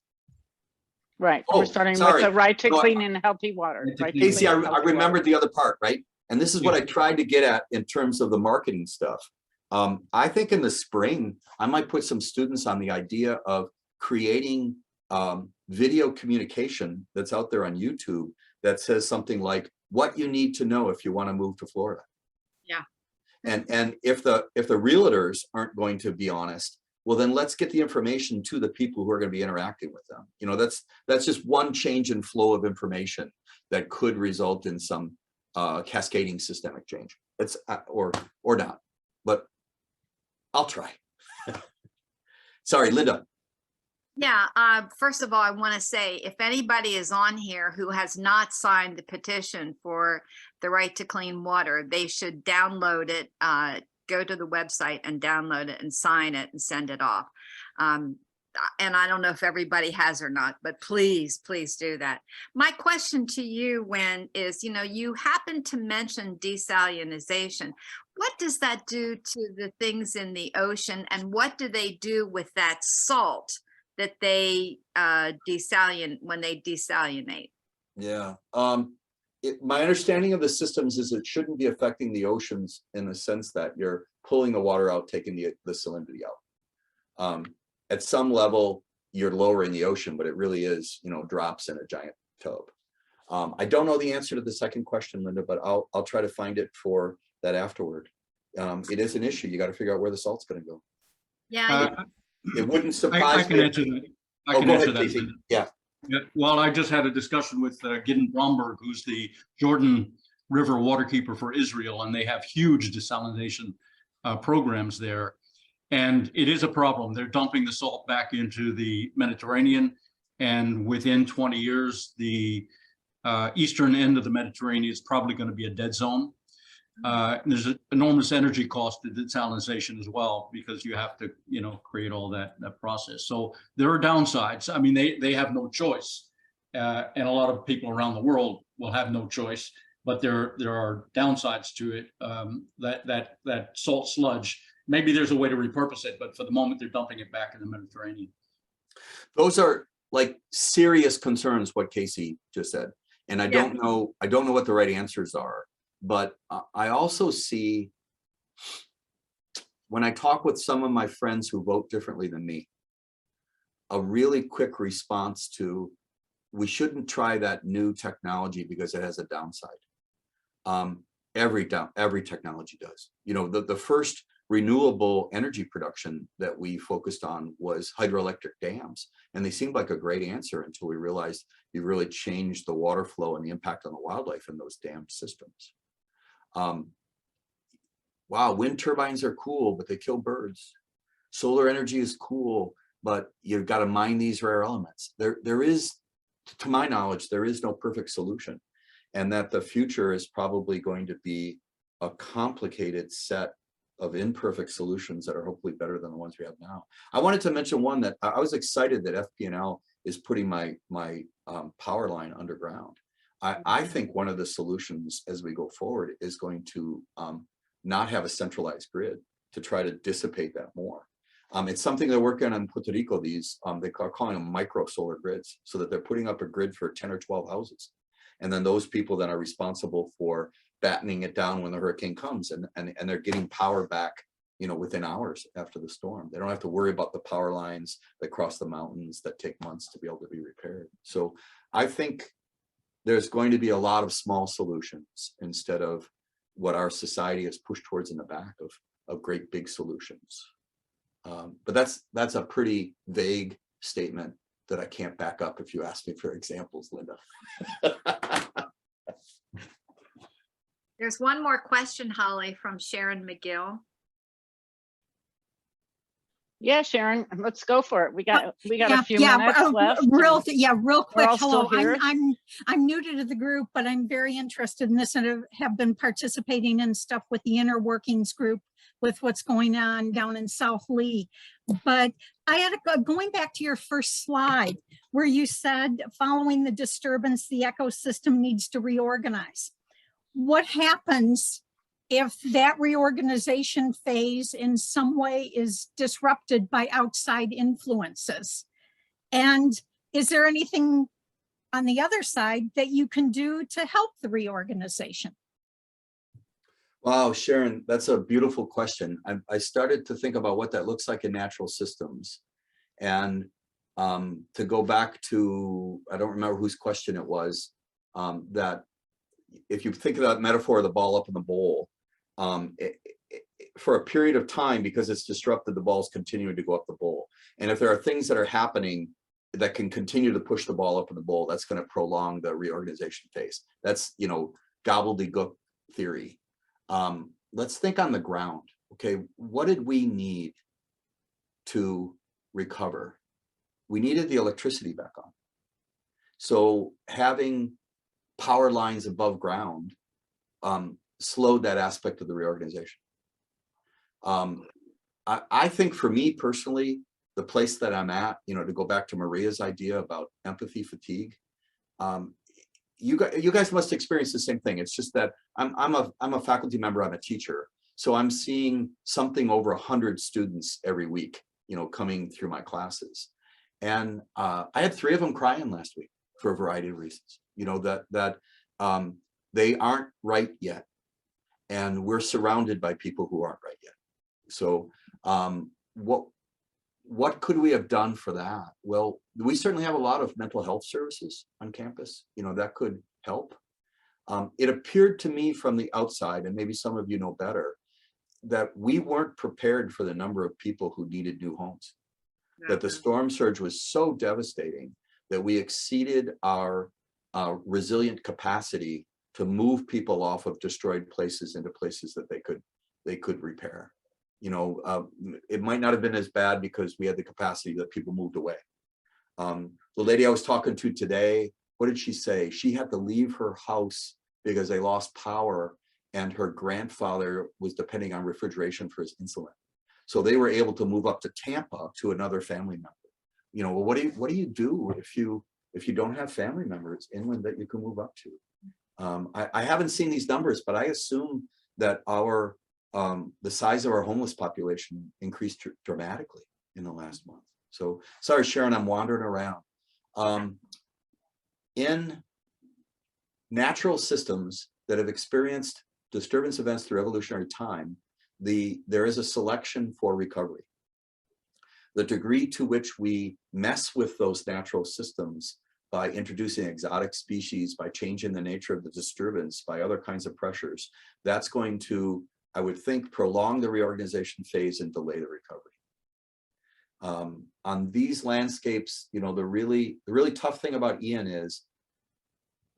[SPEAKER 3] Right.
[SPEAKER 2] Oh,
[SPEAKER 3] We're starting with
[SPEAKER 2] sorry.
[SPEAKER 3] the right to
[SPEAKER 2] No,
[SPEAKER 3] clean and healthy water.
[SPEAKER 7] Right to
[SPEAKER 3] Right to
[SPEAKER 7] clean
[SPEAKER 2] Casey,
[SPEAKER 3] clean
[SPEAKER 2] I
[SPEAKER 3] and healthy water.
[SPEAKER 2] remembered the other part, right? And this is what I tried to get at in terms of the marketing stuff. I think in the spring, I might put some students on the idea of creating video communication that's out there on YouTube that says something like what you need to know if you want to move to Florida.
[SPEAKER 1] Yeah.
[SPEAKER 2] And if the realtors aren't going to be honest, well, then let's get the information to the people who are going to be interacting with them. You know, that's just one change in flow of information that could result in some cascading systemic change. It's or not, but I'll try. Sorry, Linda.
[SPEAKER 1] Yeah, first of all, I want to say if anybody is on here who has not signed the petition for the right to clean water, they should download it, go to the website and download it and sign it and send it off. And I don't know if everybody has or not, but please, please do that. My question to you, Wen, is, you know, you happen to mention desalinization. What does that do to the things in the ocean, and what do they do with that salt that they when they desalinate?
[SPEAKER 2] Yeah. My understanding of the systems is it shouldn't be affecting the oceans in the sense that you're pulling the water out, taking the salinity out. At some level, you're lowering the ocean, but it really is, you know, drops in a giant tub. I don't know the answer to the second question, Linda, but I'll try to find it for that afterward. It is an issue. You got to figure out where the salt's going to go.
[SPEAKER 1] Yeah.
[SPEAKER 2] It wouldn't
[SPEAKER 7] I
[SPEAKER 2] surprise
[SPEAKER 7] can
[SPEAKER 2] me.
[SPEAKER 7] answer that. I
[SPEAKER 2] Oh,
[SPEAKER 7] can
[SPEAKER 2] go
[SPEAKER 7] answer
[SPEAKER 2] ahead,
[SPEAKER 7] that.
[SPEAKER 2] Casey. Yeah.
[SPEAKER 7] Yeah, well, I just had a discussion with Gideon Bromberg, who's the Jordan River waterkeeper for Israel, and they have huge desalination programs there. And it is a problem. They're dumping the salt back into the Mediterranean, and within 20 years, the eastern end of the Mediterranean is probably going to be a dead zone. And there's an enormous energy cost to desalination as well, because you have to, you know, create all that process. So there are downsides. I mean, they have no choice, and a lot of people around the world will have no choice. But there are downsides to it. That salt sludge. Maybe there's a way to repurpose it, but for the moment, they're dumping it back in the Mediterranean.
[SPEAKER 2] Those are like serious concerns, what Casey just said. And I don't know what the right answers are. But I also see, when I talk with some of my friends who vote differently than me, a really quick response to, we shouldn't try that new technology because it has a downside. Every technology does. You know, the first renewable energy production that we focused on was hydroelectric dams, and they seemed like a great answer until we realized you really changed the water flow and the impact on the wildlife in those dam systems. Wow, wind turbines are cool, but they kill birds. Solar energy is cool, but you've got to mine these rare elements. There is, to my knowledge, there is no perfect solution, and that the future is probably going to be a complicated set of imperfect solutions that are hopefully better than the ones we have now. I wanted to mention one that I was excited that FP&L is putting my power line underground. I think one of the solutions as we go forward is going to not have a centralized grid, to try to dissipate that more. It's something they're working on in Puerto Rico. These they are calling them micro solar grids, so that they're putting up a grid for 10 or 12 houses, and then those people then are responsible for battening it down when the hurricane comes, and they're getting power back, you know, within hours after the storm. They don't have to worry about the power lines that cross the mountains that take months to be able to be repaired. So I think there's going to be a lot of small solutions instead of what our society has pushed towards in the back of great big solutions. But that's a pretty vague statement that I can't back up if you ask me for examples, Linda.
[SPEAKER 1] There's one more question, Holly, from Sharon McGill.
[SPEAKER 3] Yeah, Sharon, let's go for it. We got a few minutes left.
[SPEAKER 8] Real quick.
[SPEAKER 3] all still
[SPEAKER 8] Hello,
[SPEAKER 3] here.
[SPEAKER 8] I'm new to the group, but I'm very interested in this and have been participating in stuff with the inner workings group with what's going on down in South Lee. But I had going back to your first slide where you said following the disturbance, the ecosystem needs to reorganize. What happens if that reorganization phase in some way is disrupted by outside influences? And is there anything on the other side that you can do to help the reorganization?
[SPEAKER 2] Wow, Sharon, that's a beautiful question. I started to think about what that looks like in natural systems. And to go back to, I don't remember whose question it was, that if you think of that metaphor of the ball up in the bowl, for a period of time, because it's disrupted, the ball's continuing to go up the bowl. And if there are things that are happening that can continue to push the ball up in the bowl, that's going to prolong the reorganization phase. That's, you know, gobbledygook theory. Let's think on the ground. Okay, what did we need to recover? We needed the electricity back on. So having power lines above ground slowed that aspect of the reorganization. I think for me personally, the place that I'm at, you know, to go back to Maria's idea about empathy fatigue, you guys must experience the same thing. It's just that I'm a faculty member, I'm a teacher, so I'm seeing something over 100 students every week, you know, coming through my classes, and I had 3 of them crying last week for a variety of reasons. You know, that they aren't right yet, and we're surrounded by people who aren't right yet. So what could we have done for that? Well, we certainly have a lot of mental health services on campus, you know, that could help. It appeared to me from the outside, and maybe some of you know better, that we weren't prepared for the number of people who needed new homes. That the storm surge was so devastating that we exceeded our resilient capacity to move people off of destroyed places into places that they could repair. You know, it might not have been as bad because we had the capacity that people moved away. The lady I was talking to today, what did she say? She had to leave her house because they lost power and her grandfather was depending on refrigeration for his insulin. So they were able to move up to Tampa to another family member. You know, what do you do if you don't have family members inland that you can move up to? I haven't seen these numbers, but I assume that the size of our homeless population increased dramatically in the last month. So sorry, Sharon, I'm wandering around. In natural systems that have experienced disturbance events through evolutionary time, there is a selection for recovery. The degree to which we mess with those natural systems by introducing exotic species, by changing the nature of the disturbance, by other kinds of pressures, that's going to, I would think, prolong the reorganization phase and delay the recovery. On these landscapes, you know, the really tough thing about Ian is,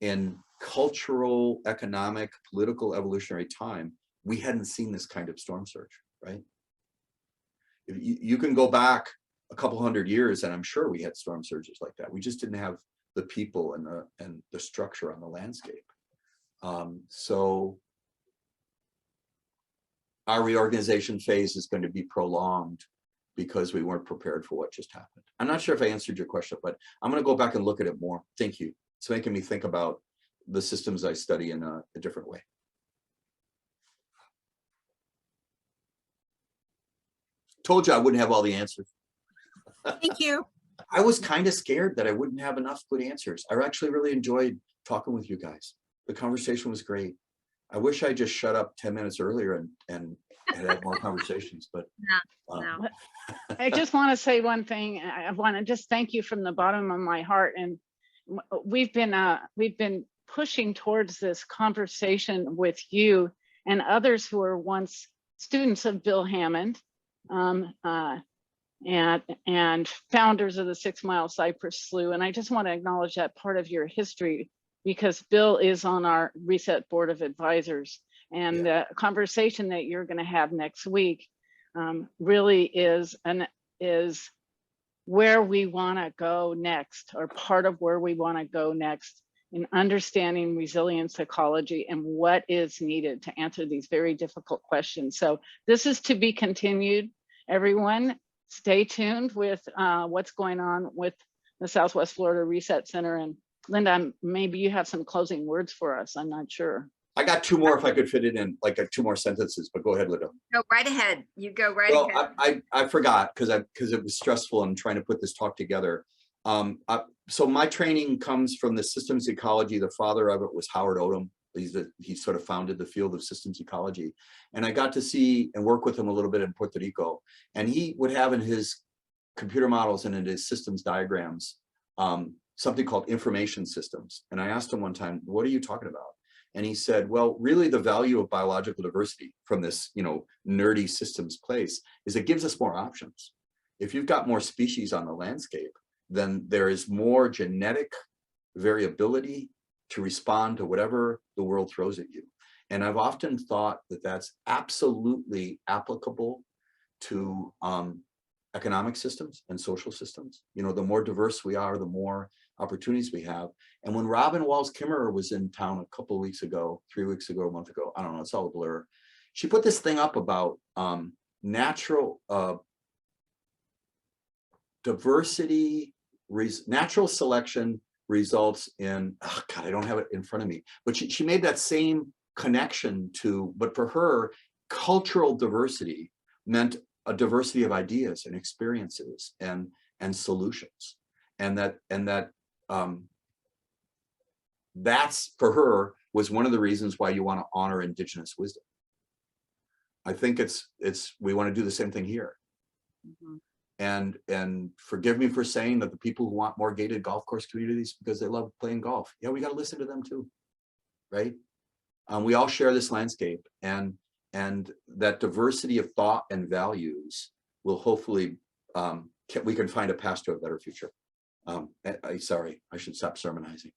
[SPEAKER 2] in cultural, economic, political, evolutionary time, we hadn't seen this kind of storm surge, right? If you can go back a couple hundred years, and I'm sure we had storm surges like that. We just didn't have the people and the structure on the landscape. So our reorganization phase is going to be prolonged because we weren't prepared for what just happened. I'm not sure if I answered your question, but I'm going to go back and look at it more. Thank you. It's making me think about the systems I study in a different way. Told you I wouldn't have all the answers.
[SPEAKER 8] Thank you.
[SPEAKER 2] I was kind of scared that I wouldn't have enough good answers. I actually really enjoyed talking with you guys. The conversation was great. I wish I just shut up 10 minutes earlier and had more conversations, but
[SPEAKER 1] No.
[SPEAKER 3] I just want to say one thing. I want to just thank you from the bottom of my heart. And we've been pushing towards this conversation with you and others who were once students of Bill Hammond, and founders of the 6 Mile Cypress Slough. And I just want to acknowledge that part of your history, because Bill is on our Reset Board of Advisors. And the conversation that you're going to have next week really is where we want to go next, or part of where we want to go next in understanding resilience ecology and what is needed to answer these very difficult questions. So this is to be continued. Everyone, stay tuned with what's going on with the Southwest Florida Reset Center. And Linda, maybe you have some closing words for us. I'm not sure.
[SPEAKER 2] I got 2 more if I could fit it in, like 2 more sentences, but go ahead, Linda.
[SPEAKER 1] Go right ahead. You go right
[SPEAKER 2] Well,
[SPEAKER 1] ahead.
[SPEAKER 2] I forgot because it was stressful and trying to put this talk together. So my training comes from the systems ecology. The father of it was Howard Odom. He sort of founded the field of systems ecology. And I got to see and work with him a little bit in Puerto Rico. And he would have in his computer models and in his systems diagrams, something called information systems. And I asked him one time, what are you talking about? And he said, well, really the value of biological diversity from this, nerdy systems place is it gives us more options. If you've got more species on the landscape, then there is more genetic variability to respond to whatever the world throws at you. And I've often thought that that's absolutely applicable to economic systems and social systems. The more diverse we are, the more opportunities we have. And when Robin Walls-Kimmerer was in town a couple of weeks ago, 3 weeks ago, a month ago, I don't know, it's all a blur. She put this thing up about natural diversity, natural selection results in, oh God, I don't have it in front of me, but she made that same connection to, but for her, cultural diversity meant a diversity of ideas and experiences and solutions. And that's for her was one of the reasons why you want to honor Indigenous wisdom. I think we want to do the same thing here. And forgive me for saying that the people who want more gated golf course communities because they love playing golf, yeah, we got to listen to them too, right? We all share this landscape, and that diversity of thought and values will hopefully we can find a path to a better future. Sorry, I should stop sermonizing.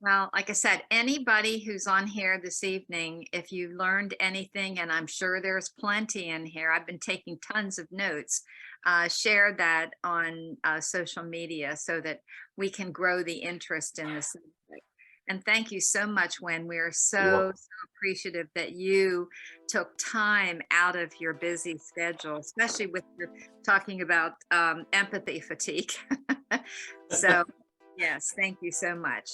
[SPEAKER 1] Well, like I said, anybody who's on here this evening, if you learned anything, and I'm sure there's plenty in here, I've been taking tons of notes, share that on social media so that we can grow the interest in this subject. And thank you so much, Wen. We're so appreciative that you took time out of your busy schedule, especially with your talking about empathy fatigue. So yes, thank you so much.